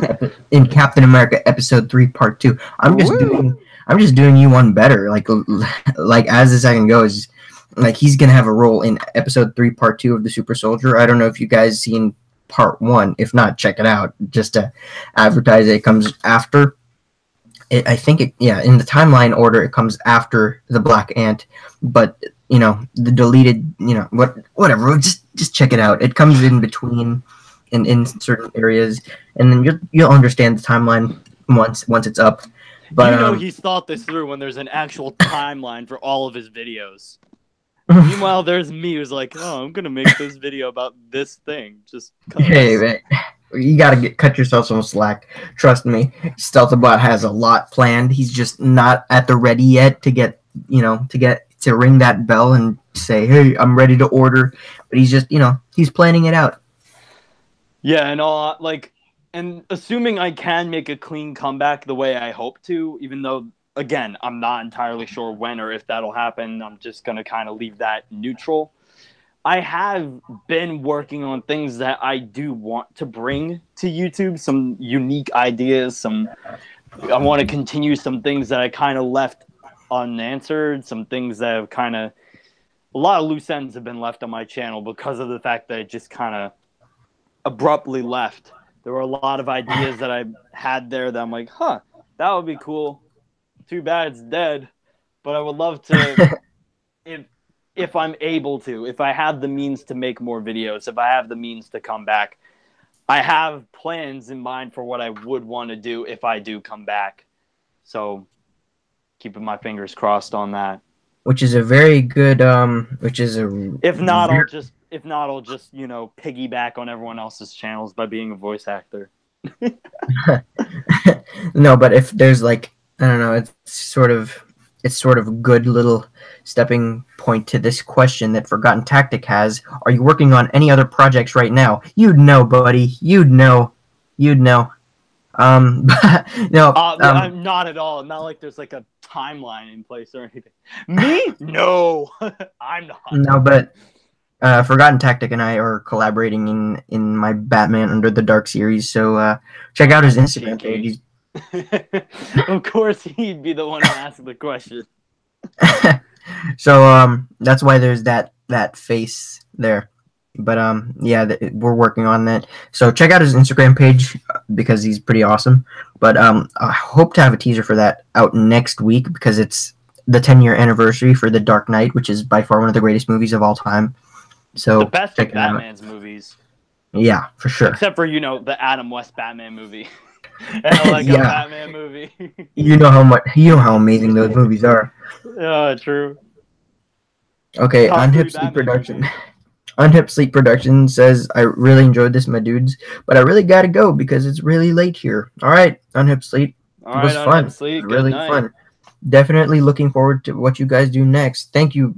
in Captain America Episode 3 Part 2. I'm just doing you one better. Like as the second goes, like he's going to have a role in Episode 3 Part 2 of the Super Soldier. I don't know if you guys seen Part 1. If not, check it out. Just to advertise it comes after. I think in the timeline order, it comes after the Black Ant, but the deleted, whatever. Just check it out. It comes in between, in certain areas, and then you'll understand the timeline once it's up. But he's thought this through when there's an actual timeline for all of his videos. Meanwhile, there's me who's like, oh, I'm gonna make this video about this thing. Just hey, man. You gotta cut yourself some slack. Trust me, Stealthabotte has a lot planned. He's just not at the ready yet to ring that bell and say, "Hey, I'm ready to order." But he's just, he's planning it out. Yeah, and and assuming I can make a clean comeback the way I hope to, even though again I'm not entirely sure when or if that'll happen. I'm just gonna kind of leave that neutral. I have been working on things that I do want to bring to YouTube, some unique ideas, I want to continue some things that I kind of left unanswered, some things that have a lot of loose ends have been left on my channel because of the fact that it just kind of abruptly left. There were a lot of ideas that I had there that I'm like, that would be cool. Too bad it's dead. But I would love to, if I'm able to, if I have the means to make more videos, if I have the means to come back, I have plans in mind for what I would want to do if I do come back. So keeping my fingers crossed on that. Which is a very good, If not, I'll just piggyback on everyone else's channels by being a voice actor. No, but if there's I don't know, it's sort of a good little stepping point to this question that Forgotten Tactic has. Are you working on any other projects right now? You'd know, buddy. You'd know. No. I'm not at all. Not like there's a timeline in place or anything. Me? No. I'm not. No, but Forgotten Tactic and I are collaborating in my Batman Under the Dark series. So check out his Instagram page. Of course, he'd be the one to ask the question. So that's why there's that face there. But yeah, we're working on that. So check out his Instagram page because he's pretty awesome. But I hope to have a teaser for that out next week because it's the 10-year anniversary for The Dark Knight, which is by far one of the greatest movies of all time. So the best of check it out. Batman's movies. Yeah, for sure. Except for, the Adam West Batman movie. And like Yeah. a Batman movie. You know how amazing those movies are. Yeah, true. Okay, Top Unhip 3 Sleep Batman Production. movies. Unhip Sleep Production says, I really enjoyed this, my dudes, but I really gotta go because it's really late here. All right, Unhip Sleep. All It was right, fun. Sleep, It was really good night. fun. Definitely looking forward to what you guys do next. Thank you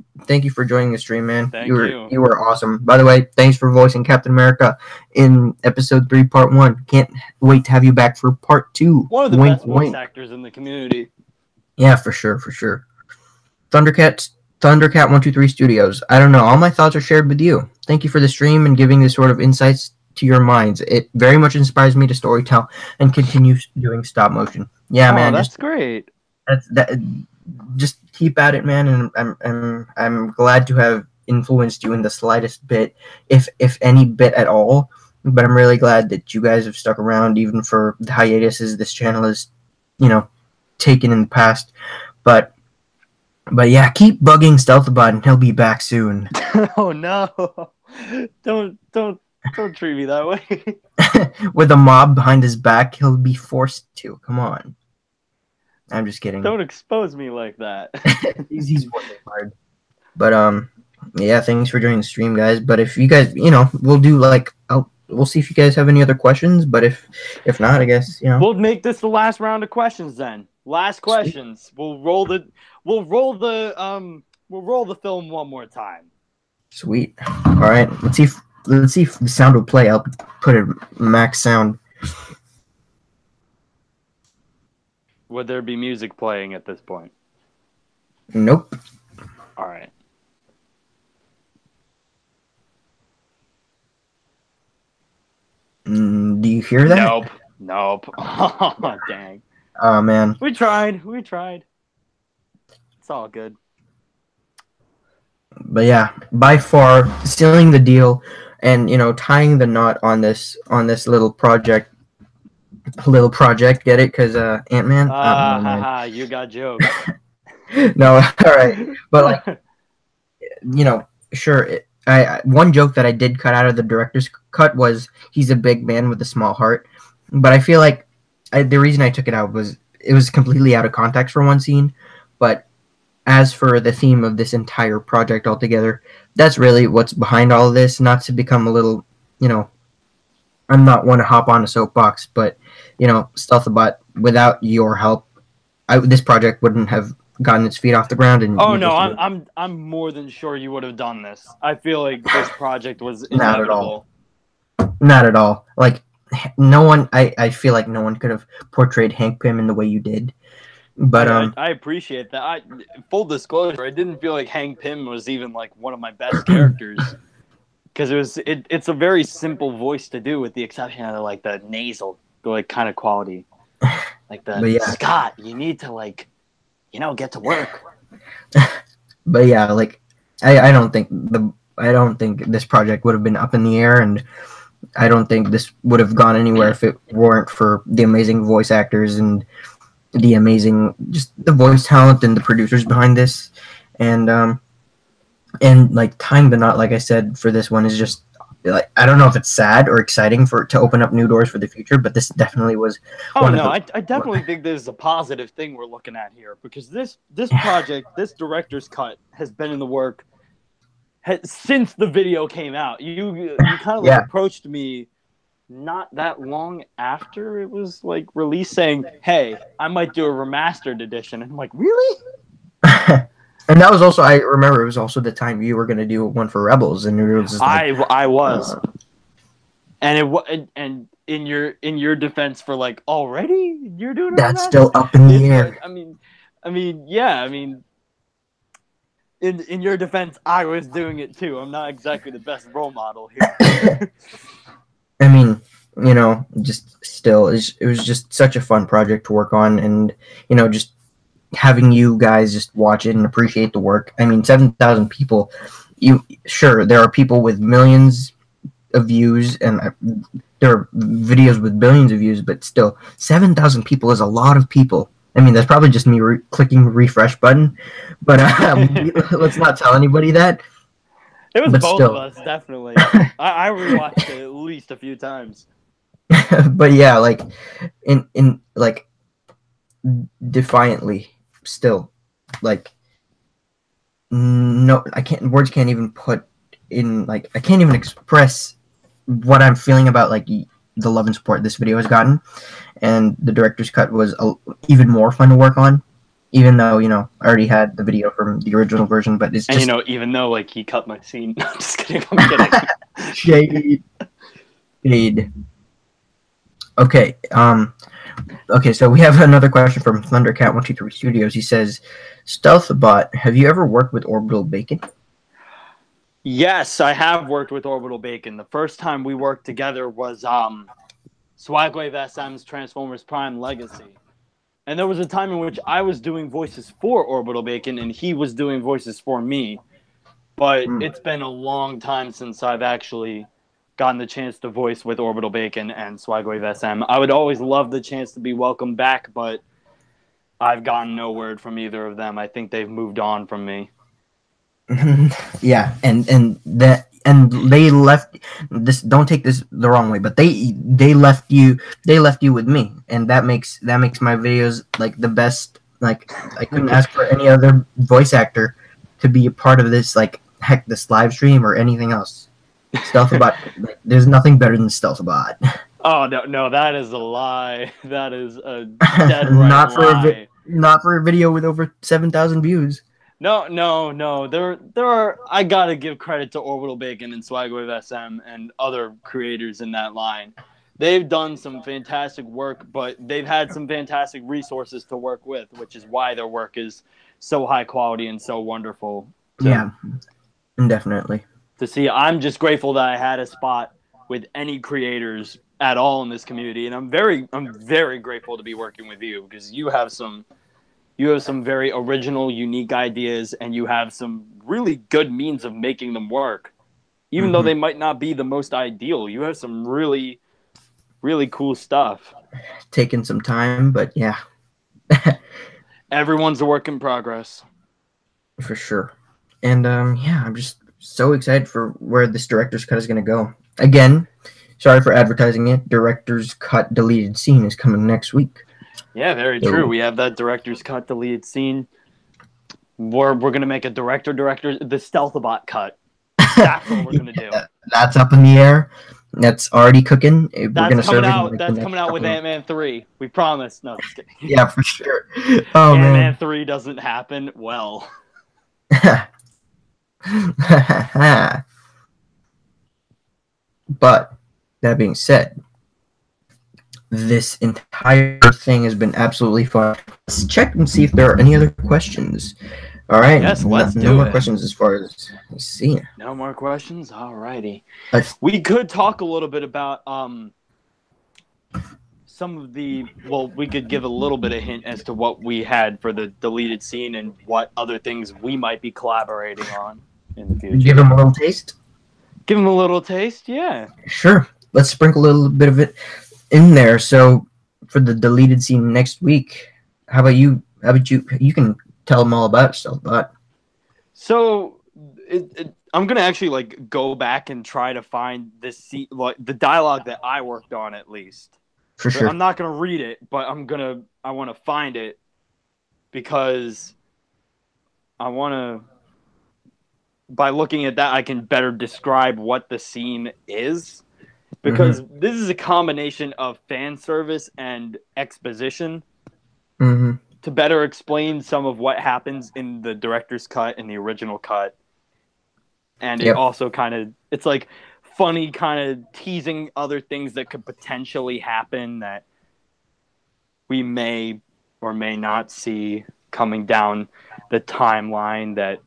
for joining the stream, man. Thank you you. were awesome. By the way, thanks for voicing Captain America in episode 3, part 1. Can't wait to have you back for part 2. One of the Wink, best voice wink. actors in the community. Yeah, for sure. Thundercat 123 Studios. I don't know. All my thoughts are shared with you. Thank you for the stream and giving this sort of insights to your minds. It very much inspires me to storytell and continue doing stop motion. Yeah, man. That's great. Just keep at it, man. And I'm glad to have influenced you in the slightest bit, if any bit at all. But I'm really glad that you guys have stuck around even for the hiatuses this channel has, taken in the past. But yeah, keep bugging Stealthabotte and he'll be back soon. Oh no! Don't treat me that way. With a mob behind his back, he'll be forced to. Come on. I'm just kidding. Don't expose me like that. he's working hard. But yeah, thanks for joining the stream, guys. But if you guys, we'll do we'll see if you guys have any other questions. But if not, I guess we'll make this the last round of questions then. Last questions. We'll roll the film one more time. Sweet. All right. Let's see if the sound will play. I'll put it max sound. Would there be music playing at this point? Nope. All right. Do you hear that? Nope. Oh, dang. Oh, man. We tried. It's all good. But yeah, by far sealing the deal and tying the knot on this little project. Get it? Because Ant-Man. You got jokes. No, all right, but sure. One joke that I did cut out of the director's cut was he's a big man with a small heart, but I feel like the reason I took it out was it was completely out of context for one scene. But as for the theme of this entire project altogether, that's really what's behind all of this. Not to become a little, I'm not one to hop on a soapbox, but Stealthabotte, without your help, this project wouldn't have gotten its feet off the ground. And I'm more than sure you would have done this. I feel like this project was inevitable. Not at all. Like no one. I feel like no one could have portrayed Hank Pym in the way you did. But I appreciate that. Full disclosure, I didn't feel like Hank Pym was even like one of my best characters. Because it's a very simple voice to do, with the exception of like the nasal kind of quality, like Scott. You need to get to work. But yeah, I don't think this project would have been up in the air, and I don't think this would have gone anywhere if it weren't for the amazing voice actors and the amazing the voice talent and the producers behind this, and tying the knot, like I said, for this one is just I don't know if it's sad or exciting to open up new doors for the future, but this definitely was. I definitely think this is a positive thing we're looking at here, because this project, this director's cut, has been in the work since the video came out. You kind of approached me not that long after it was released, saying, "Hey, I might do a remastered edition," and I'm like, "Really?" And that was also, I remember, it was also the time you were going to do one for Rebels, and it was just I was, and in your defense for already you're doing that's still up in the air. In your defense, I was doing it too. I'm not exactly the best role model here. I mean, you know, just still, it was just such a fun project to work on, and you know, just having you guys just watch it and appreciate the work. I mean, 7,000 people. You sure there are people with millions of views, and there are videos with billions of views, but still, 7,000 people is a lot of people. I mean, that's probably just me clicking the refresh button, but let's not tell anybody that. It was But both still. of us, definitely. I rewatched it at least a few times. But yeah, like in like defiantly, still, like no, I can't. Words can't even put in, like, I can't even express what I'm feeling about like the love and support this video has gotten, and the director's cut was even more fun to work on, even though, you know, I already had the video from the original version, but it's just, And you know, even though like he cut my scene, no, I'm just kidding. I'm kidding. shade. Okay, okay, so we have another question from Thundercat123 Studios. He says, Stealthabotte, have you ever worked with Orbital Bacon? Yes, I have worked with Orbital Bacon. The first time we worked together was Swagwave SM's Transformers Prime Legacy. And there was a time in which I was doing voices for Orbital Bacon and he was doing voices for me. But it's been a long time since I've actually gotten the chance to voice with Orbital Bacon and Swagwave SM. I would always love the chance to be welcomed back, but I've gotten no word from either of them. I think they've moved on from me. Yeah, and they left this. Don't take this the wrong way, but they left you with me, and that makes my videos like the best. Like, I couldn't ask for any other voice actor to be a part of this. Like, heck, this live stream or anything else. Stealthabotte, like, there's nothing better than Stealthabotte. Oh no, that is a lie. That is a dead right not for lie. not for a video with over 7,000 views. No. There are. I gotta give credit to Orbital Bacon and Swagwave SM and other creators in that line. They've done some fantastic work, but they've had some fantastic resources to work with, which is why their work is so high quality and so wonderful. Yeah, definitely. To see, I'm just grateful that I had a spot with any creators at all in this community, and I'm very grateful to be working with you because you have some very original, unique ideas, and you have some really good means of making them work. Even though they might not be the most ideal, you have some really, really cool stuff. Taking some time, but yeah. Everyone's a work in progress. For sure. And yeah, I'm just so excited for where this director's cut is going to go. Again, sorry for advertising it. Director's cut deleted scene is coming next week. Yeah, very true. We have that director's cut deleted scene. We're going to make a director the Stealthabotte cut. That's what we're going to do. That's up in the air. That's already cooking. That's coming out with Ant-Man 3. We promise. No, just kidding. Yeah, for sure. Oh, Ant-Man 3 doesn't happen. Well. But that being said, this entire thing has been absolutely fun. Let's check and see if there are any other questions. All right. Yes, let's do it. No more questions as far as seeing. No more questions? Alrighty. We could talk a little bit about some of the... Well, we could give a little bit of hint as to what we had for the deleted scene and what other things we might be collaborating on in the future. Give them a little taste? Give them a little taste? Yeah. Sure. Let's sprinkle a little bit of it in there. So for the deleted scene next week, how about you you can tell them all about Stealthabotte. So I'm gonna actually like go back and try to find this scene, like the dialogue that I worked on at least. For sure. I'm not gonna read it, but I want to find it because I want to. By looking at that, I can better describe what the scene is. Because this is a combination of fan service and exposition to better explain some of what happens in the director's cut and the original cut. And it also it's like funny kind of teasing other things that could potentially happen that we may or may not see coming down the timeline that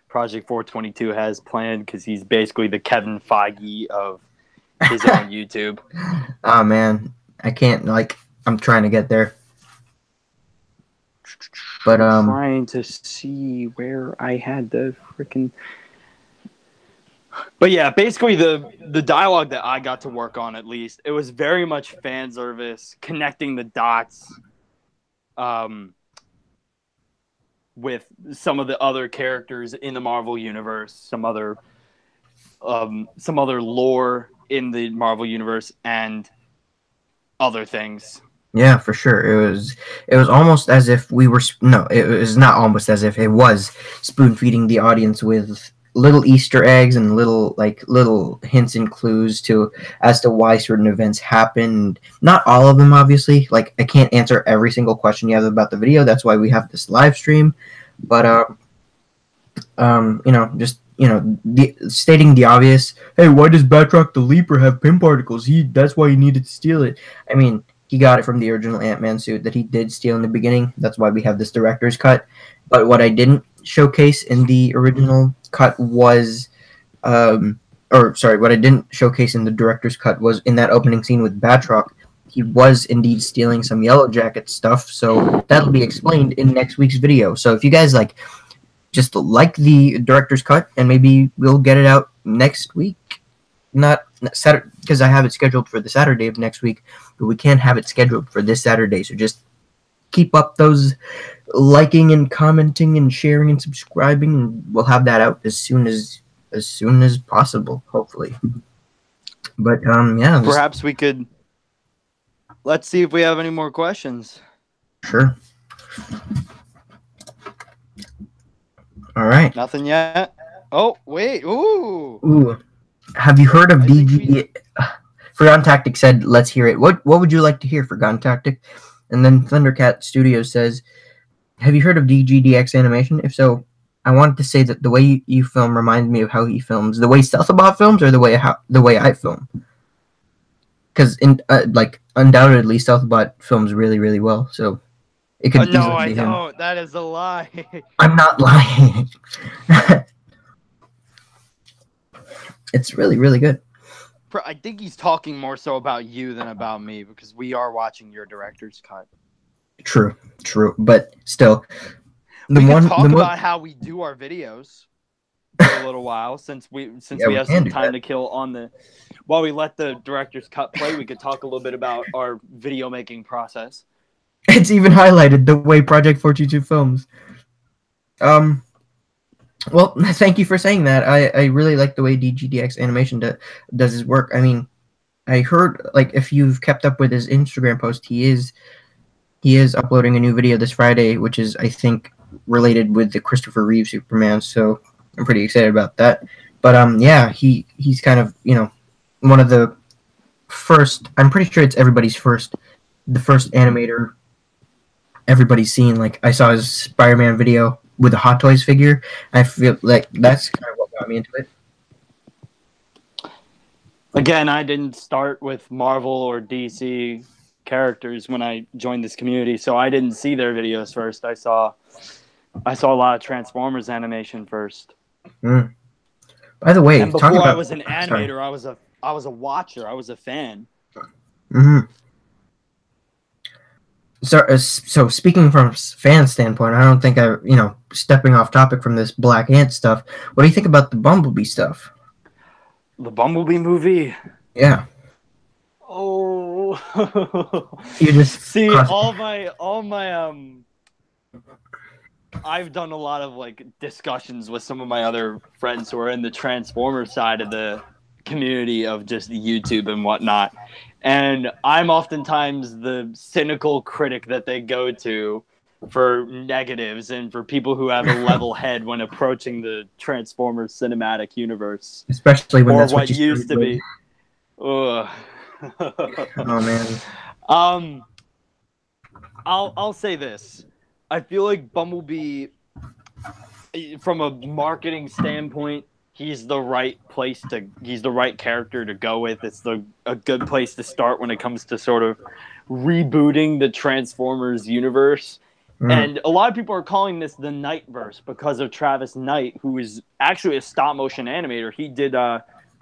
Project 422 has planned, because he's basically the Kevin Feige of his own YouTube. Oh man, I can't, like, I'm trying to get there. But trying to see where I had the freaking. But yeah, basically the dialogue that I got to work on, at least, it was very much fan service, connecting the dots, with some of the other characters in the Marvel universe, some other lore in the Marvel universe, and other things. yeah, for sure. It was almost as if we were no, it was not almost as if, it was spoon feeding the audience with little Easter eggs and little hints and clues as to why certain events happened. Not all of them, obviously. Like, I can't answer every single question you have about the video. That's why we have this live stream. But just stating the obvious. Hey, why does Batroc the Leaper have pin particles? That's why he needed to steal it. I mean, he got it from the original Ant-Man suit that he did steal in the beginning. That's why we have this director's cut. But what I didn't showcase in the original cut was, what I didn't showcase in the director's cut was in that opening scene with Batroc, he was indeed stealing some Yellow Jacket stuff. So that'll be explained in next week's video. So if you guys just like the director's cut, and maybe we'll get it out next week. Not Saturday, because I have it scheduled for the Saturday of next week, but we can't have it scheduled for this Saturday. So just keep up those liking and commenting and sharing and subscribing, and we'll have that out as soon as possible, hopefully. But yeah, perhaps we could. Let's see if we have any more questions. Sure. All right. Nothing yet. Oh wait. Ooh. Have you heard of DG? Forgotten Tactic said, "Let's hear it." What would you like to hear, Forgotten Tactic? And then Thundercat Studios says, "Have you heard of DGDX animation? If so, I wanted to say that the way you film reminds me of how he films. The way Stealthabotte films, or the way I film? Because undoubtedly Stealthabotte films really, really well. So it could easily no, I be don't. him. That is a lie. I'm not lying. It's really, really good. I think he's talking more so about you than about me, because we are watching your director's cut. True, but still, we can talk about how we do our videos for a little while, since we have some time to kill while we let the director's cut play. We could talk a little bit about our video making process. It's even highlighted the way Project 422 films. Well, thank you for saying that. I really like the way DGDX animation does his work. I mean, I heard, if you've kept up with his Instagram post, he is uploading a new video this Friday, which is, I think, related with the Christopher Reeve Superman. So I'm pretty excited about that. But yeah, he's kind of one of the first. I'm pretty sure it's the first animator everybody's seen. Like, I saw his Spider-Man video with a Hot Toys figure. I feel like that's kind of what got me into it. Again, I didn't start with Marvel or DC characters when I joined this community, so I didn't see their videos first. I saw a lot of Transformers animation first. Mm. By the way, and before I was an animator, I was a watcher. I was a fan. Mm-hmm. So speaking from a fan standpoint, I don't think stepping off topic from this Black Ant stuff, what do you think about the Bumblebee stuff? The Bumblebee movie? Yeah. Oh. You just see all my I've done a lot of discussions with some of my other friends who are in the Transformers side of the community of just YouTube and whatnot. And I'm oftentimes the cynical critic that they go to for negatives and for people who have a level head when approaching the Transformers cinematic universe. Especially when that's what used to be. Ugh. Oh man. I'll say this. I feel like Bumblebee, from a marketing standpoint, he's the right character to go with. It's a good place to start when it comes to sort of rebooting the Transformers universe. And a lot of people are calling this the Knightverse because of Travis Knight, who is actually a stop motion animator. He did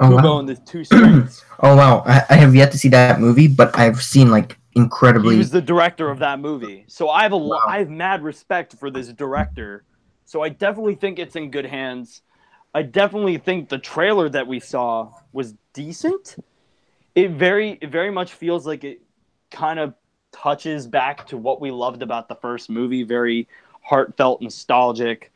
Oh, Kubo wow. and the Two Strings. Oh, wow. I have yet to see that movie, but I've seen, like, incredibly... He was the director of that movie. So I have Wow. I have mad respect for this director. So I definitely think it's in good hands. I definitely think the trailer that we saw was decent. It very much feels like it kind of touches back to what we loved about the first movie, very heartfelt, nostalgic.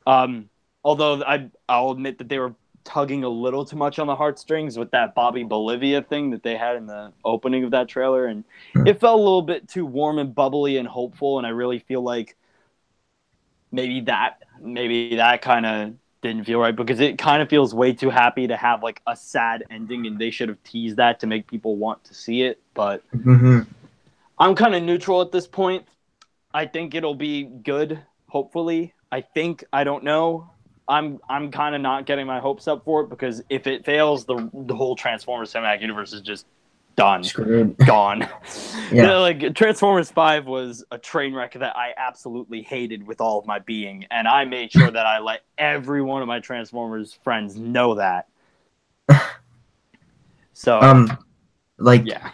Although I'll admit that they were tugging a little too much on the heartstrings with that Bobby Bolivia thing that they had in the opening of that trailer, and it felt a little bit too warm and bubbly and hopeful, and I really feel like maybe that kind of didn't feel right, because it kind of feels way too happy to have like a sad ending, and they should have teased that to make people want to see it. But I'm kind of neutral at this point. I think it'll be good, hopefully. I don't know. I'm kind of not getting my hopes up for it, because if it fails, the whole Transformers cinematic universe is just done. Screwed. Gone. Yeah. Like Transformers 5 was a train wreck that I absolutely hated with all of my being, and I made sure that I let every one of my Transformers friends know that. So like, yeah.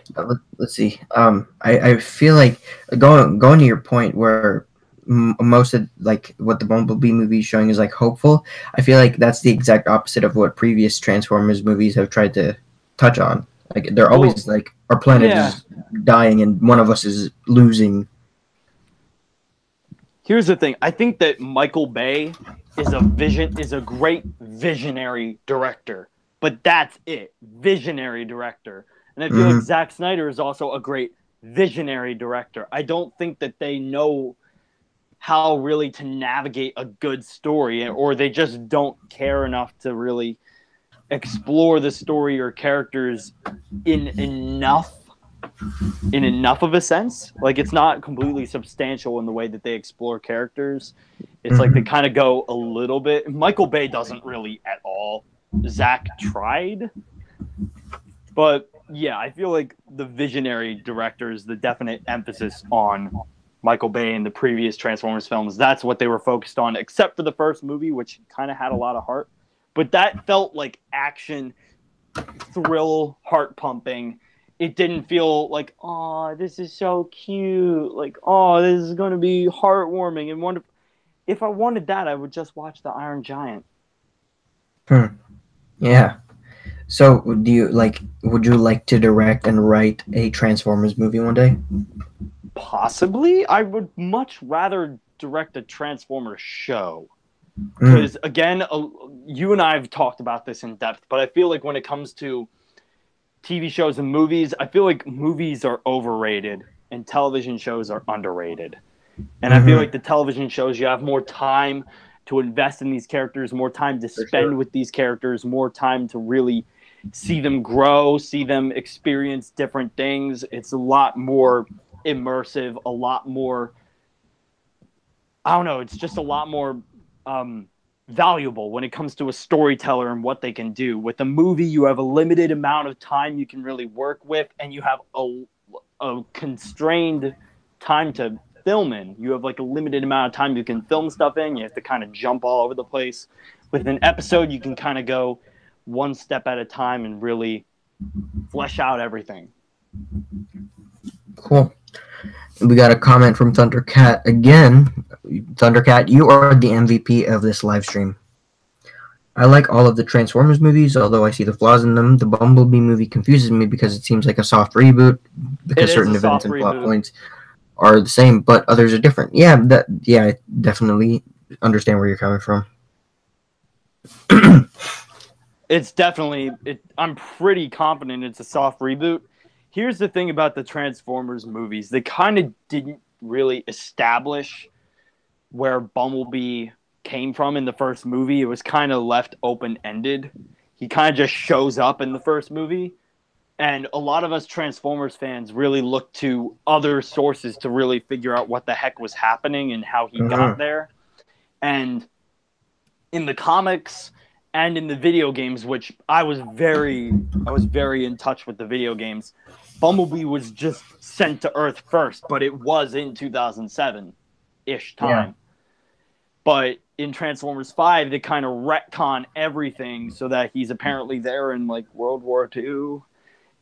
let's see. I feel like going to your point where most of like what the Bumblebee movie is showing is like hopeful. I feel like that's the exact opposite of what previous Transformers movies have tried to touch on. Like they're always like our planet is dying and one of us is losing. Here's the thing. I think that Michael Bay is a great visionary director, but that's it. Visionary director. And I feel like Zack Snyder is also a great visionary director. I don't think that they know how really to navigate a good story, or they just don't care enough to really explore the story or characters in enough of a sense. Like, it's not completely substantial in the way that they explore characters. It's like they kind of go a little bit. Michael Bay doesn't really at all. Zach tried, but yeah, I feel like the visionary director is the definite emphasis on Michael Bay in the previous Transformers films. That's what they were focused on, except for the first movie, which kind of had a lot of heart. But that felt like action, thrill, heart pumping. It didn't feel like, oh, this is so cute. Like, oh, this is going to be heartwarming and wonderful. If I wanted that, I would just watch The Iron Giant. Yeah. So, would you like to direct and write a Transformers movie one day? Possibly. I would much rather direct a Transformers show. Because, again, you and I have talked about this in depth, but I feel like when it comes to TV shows and movies, I feel like movies are overrated and television shows are underrated. And I feel like the television shows, you have more time to invest in these characters, more time to spend with these characters, more time to really see them grow, see them experience different things. It's a lot more immersive, a lot more, I don't know, it's just a lot more valuable when it comes to a storyteller and what they can do. With a movie, you have a limited amount of time you can really work with, and you have a constrained time to film in. You have like a limited amount of time you can film stuff in. You have to kind of jump all over the place. With an episode, you can kind of go one step at a time and really flesh out everything. Cool. We got a comment from Thundercat again. Thundercat, you are the MVP of this live stream. I like all of the Transformers movies, although I see the flaws in them. The Bumblebee movie confuses me because it seems like a soft reboot, because certain events and plot points are the same, but others are different. Yeah, I definitely understand where you're coming from. It's definitely, I'm pretty confident it's a soft reboot. Here's the thing about the Transformers movies. They kind of didn't really establish where Bumblebee came from in the first movie. It was kind of left open-ended. He kind of just shows up in the first movie. And a lot of us Transformers fans really look to other sources to really figure out what the heck was happening and how he got there. And in the comics and in the video games, which I was very in touch with the video games, Bumblebee was just sent to Earth first, but it was in 2007-ish time. Yeah. But in Transformers 5, they kind of retcon everything so that he's apparently there in like World War II,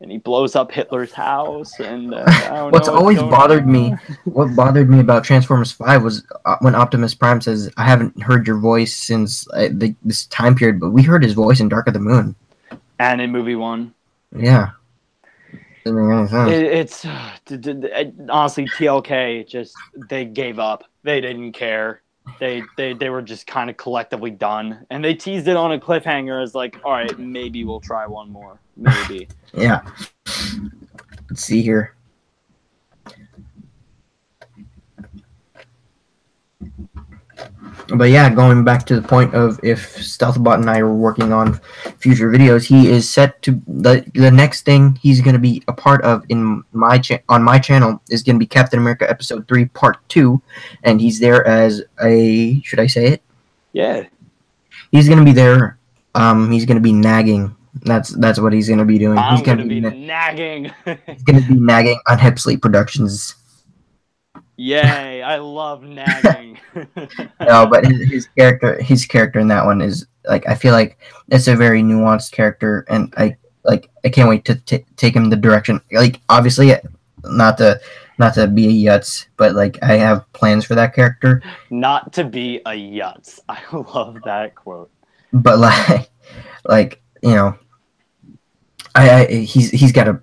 and he blows up Hitler's house. And I don't What's know always bothered me, what bothered me about Transformers 5 was when Optimus Prime says, "I haven't heard your voice since this time period," but we heard his voice in Dark of the Moon. And in movie 1. Yeah. It's honestly TLK just they gave up. They didn't care. They were just kind of collectively done, and they teased it on a cliffhanger as like, all right, maybe we'll try one more, maybe. Yeah. Let's see here. But yeah, going back to the point of if Stealthabotte and I are working on future videos, he is set to the next thing he's going to be a part of in on my channel is going to be Captain America Episode 3 Part 2, and he's there as a, should I say it? Yeah. He's going to be there. He's going to be nagging. That's what he's going to be doing. He's going to be nagging. He's going to be nagging on Hip Sleep Productions. Yay! I love nagging. No, but his character in that one is like, I feel like it's a very nuanced character, and I can't wait to take him the direction. Like, obviously, not to be a yutz, but like I have plans for that character. Not to be a yutz. I love that quote. But like you know, he's got a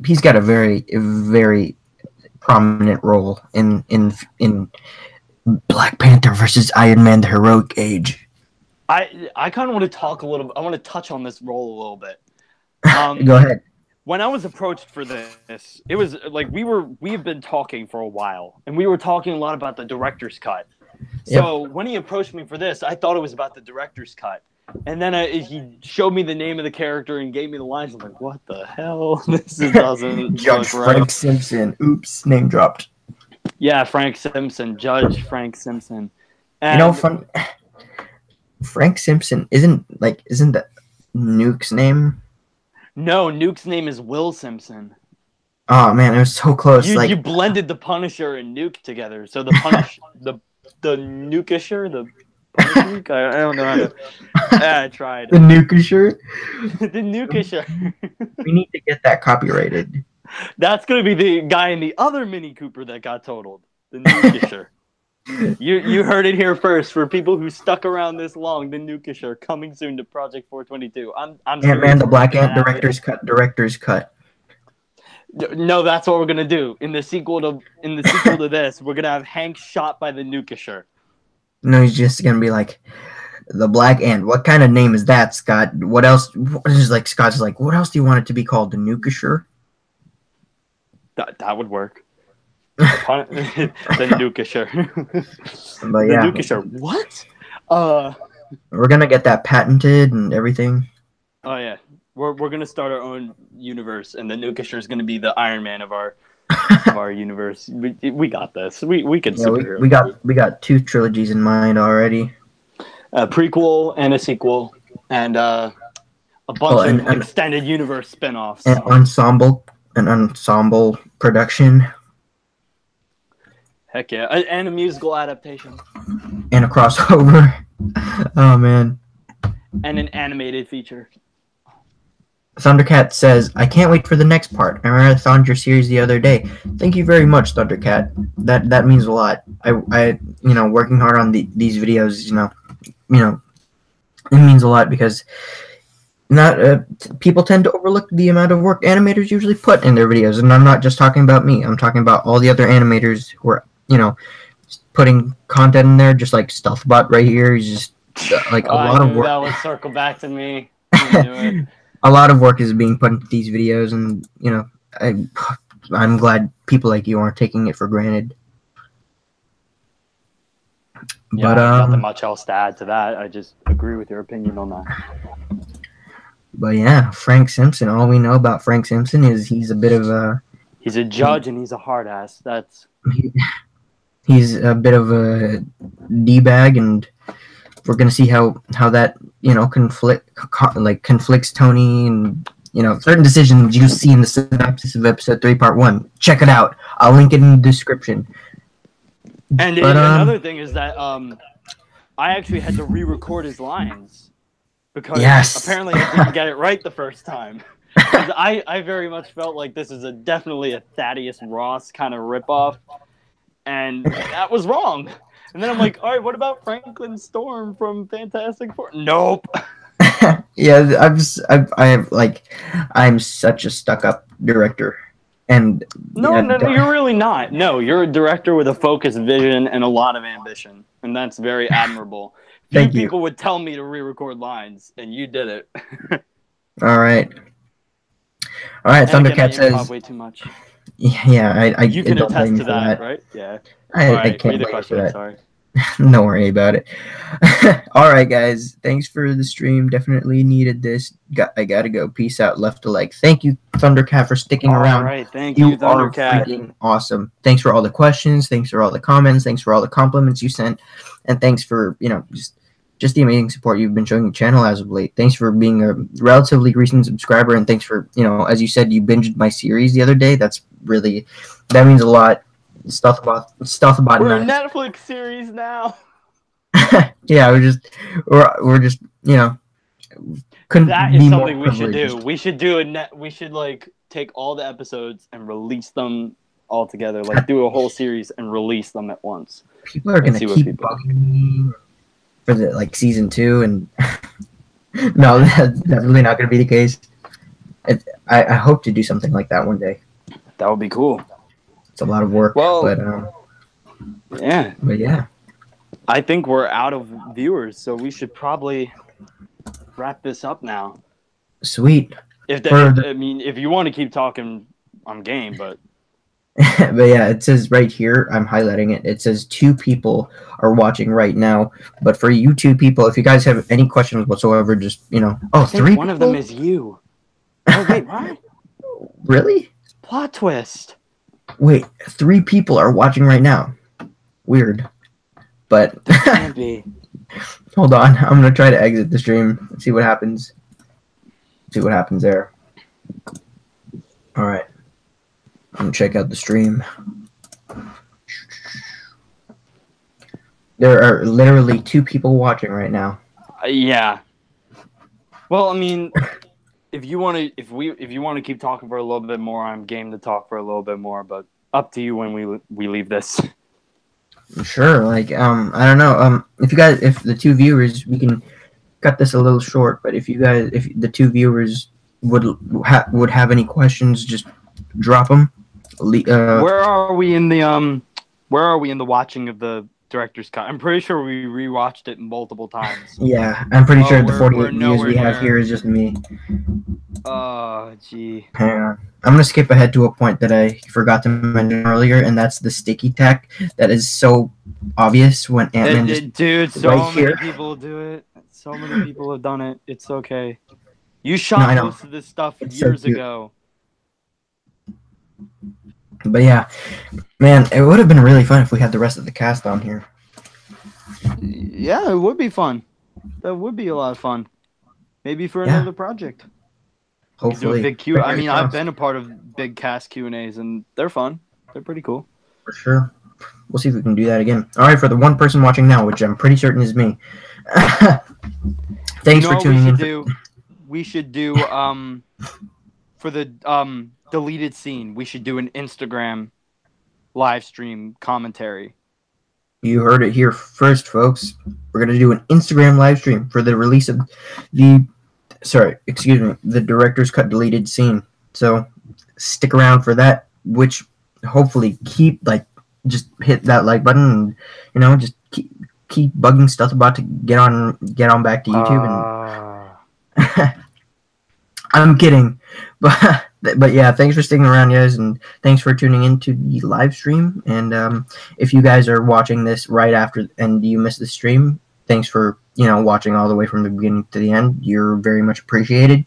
very prominent role in Black Panther versus Iron Man: The Heroic Age. I kind of want to talk a little. I want to touch on this role a little bit. Go ahead. When I was approached for this, it was like we've been talking for a while, and we were talking a lot about the director's cut. So when he approached me for this, I thought it was about the director's cut. And then he showed me the name of the character and gave me the lines. I'm like, what the hell? This doesn't Judge Frank Simpson. Oops, name dropped. Yeah, Frank Simpson. Judge Frank Simpson. And, you know, Frank Simpson isn't that Nuke's name? No, Nuke's name is Will Simpson. Oh man, it was so close. You blended the Punisher and Nuke together. So the Nukisher, the Nuke? I don't know how to. I tried. The Nukisher? The Nukisher. We need to get that copyrighted. That's going to be the guy in the other Mini Cooper that got totaled. The Nukisher. You heard it here first. For people who stuck around this long, the Nukisher coming soon to Project 422. I'm Ant-Man the Black Ant director's cut. No, that's what we're gonna do in the sequel to this. We're gonna have Hank shot by the Nukisher. No, he's just gonna be like, the Black Ant. What kind of name is that, Scott? What else? Scott's like, what else do you want it to be called? The Nukisher? That would work. The Nukisher. But yeah. The Nukisher. What? We're gonna get that patented and everything. Oh yeah, we're gonna start our own universe, and the Nukisher is gonna be the Iron Man of our universe. We got this. We can superhero. We got 2 trilogies in mind already. A prequel and a sequel, and a bunch of extended universe spin-offs. An ensemble production. Heck yeah, and a musical adaptation. And a crossover. Oh man. And an animated feature. Thundercat says, I can't wait for the next part. I marathoned your series the other day. Thank you very much, Thundercat. That means a lot. I working hard on these videos, it means a lot because people tend to overlook the amount of work animators usually put in their videos. And I'm not just talking about me. I'm talking about all the other animators who are, putting content in there, just like Stealthabotte right here. He's just like a lot of work. That would circle back to me. A lot of work is being put into these videos, and I'm glad people like you aren't taking it for granted. Yeah, but nothing much else to add to that. I just agree with your opinion on that. But yeah, Frank Simpson. All we know about Frank Simpson is he's a bit of a. He's a judge and he's a hard ass. He's a bit of a d-bag, and we're gonna see how that conflicts Tony, and certain decisions you see in the synopsis of episode 3 part 1. Check it out. I'll link it in the description. And another thing is that I actually had to re-record his lines because apparently I didn't get it right the first time. I very much felt like this is definitely a Thaddeus Ross kind of ripoff, and that was wrong. And then I'm like, all right, what about Franklin Storm from Fantastic Four? Nope. Yeah, I'm such a stuck-up director, and no, you're really not. No, you're a director with a focused vision and a lot of ambition, and that's very admirable. Few people would tell me to re-record lines, and you did it. All right, Thundercat says way too much. Yeah, you can attest to that, right? Yeah. I can't read the question. that. Sorry. Don't worry about it. All right, guys. Thanks for the stream. Definitely needed this. I gotta go. Peace out. Left a like. Thank you, Thundercat, for sticking around. All right. Thank you, Thundercat. You are freaking awesome. Thanks for all the questions. Thanks for all the comments. Thanks for all the compliments you sent. And thanks for, just the amazing support you've been showing the channel as of late. Thanks for being a relatively recent subscriber. And thanks for, as you said, you binged my series the other day. That means a lot. Stealthabotte. We're a Netflix series now. Yeah, we're just couldn't. That is something we should do. We should we should take all the episodes and release them all together. Do a whole series and release them at once. People are gonna keep bugging me for the season 2, and no, that's definitely not gonna be the case. I hope to do something like that one day. That would be cool. It's a lot of work, but yeah. I think we're out of viewers, so we should probably wrap this up now. Sweet. If you want to keep talking, I'm game, but. But yeah, it says right here, I'm highlighting it. It says 2 people are watching right now. But for you 2 people, if you guys have any questions whatsoever, just I think 3. One of them is you. Oh wait, what? Really? Plot twist. Wait, 3 people are watching right now. Weird. But can't be. Hold on, I'm gonna try to exit the stream and see what happens. See what happens there. All right, I'm gonna check out the stream. There are literally 2 people watching right now. Yeah. Well, I mean, if you want to keep talking for a little bit more, I'm game to talk for a little bit more. But up to you when we leave this. Sure. I don't know. If the 2 viewers, we can cut this a little short. But if the 2 viewers would have any questions, just drop them. Where are we in the watching of the director's cut? I'm pretty sure we rewatched it multiple times. Yeah, I'm pretty sure the 48 views we have here is just me. Oh, gee. Hang on. I'm going to skip ahead to a point that I forgot to mention earlier, and that's the sticky tack that is so obvious when Ant-Man Dude, so many people do it. So many people have done it. It's okay. You shot most of this stuff years ago. But yeah, man, it would have been really fun if we had the rest of the cast on here. Yeah, it would be fun. That would be a lot of fun. Maybe for another project. Hopefully. Do a big I've been a part of big cast Q&As, and they're fun. They're pretty cool. For sure. We'll see if we can do that again. All right, for the 1 person watching now, which I'm pretty certain is me. Thanks for tuning in. We should do for the deleted scene, we should do an Instagram live stream commentary. You heard it here first, folks. We're going to do an Instagram live stream for the release of the director's cut deleted scene. So stick around for that, which hopefully just hit that like button and, just keep bugging Stealthabotte to get on back to YouTube. And I'm kidding. But yeah, thanks for sticking around, guys, and thanks for tuning into the live stream. And if you guys are watching this right after and you missed the stream, thanks for watching all the way from the beginning to the end. You're very much appreciated.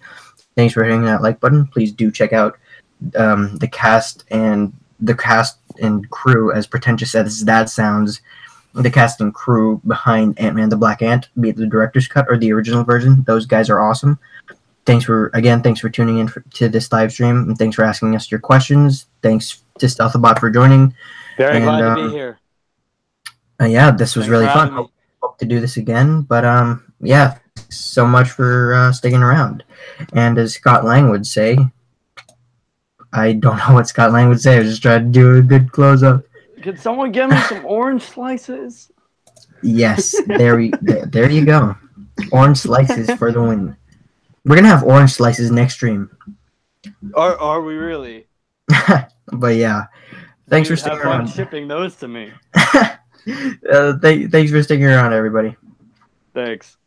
Thanks for hitting that like button. Please do check out the cast and crew, as pretentious as that sounds. The cast and crew behind Ant-Man the Black Ant, be it the director's cut or the original version. Those guys are awesome. Thanks for tuning in to this live stream, and thanks for asking us your questions. Thanks to Stealthabotte for joining. Very glad to be here. Yeah, this was really fun. hope to do this again. But yeah, so much for sticking around. And as Scott Lang would say, I don't know what Scott Lang would say. I was just trying to do a good close up. Can someone get me some orange slices? Yes, there you go. Orange slices for the win. We're gonna have orange slices next stream. Are we really? But yeah, thanks for Dude, sticking have fun around. shipping those to me. Thanks for sticking around, everybody. Thanks.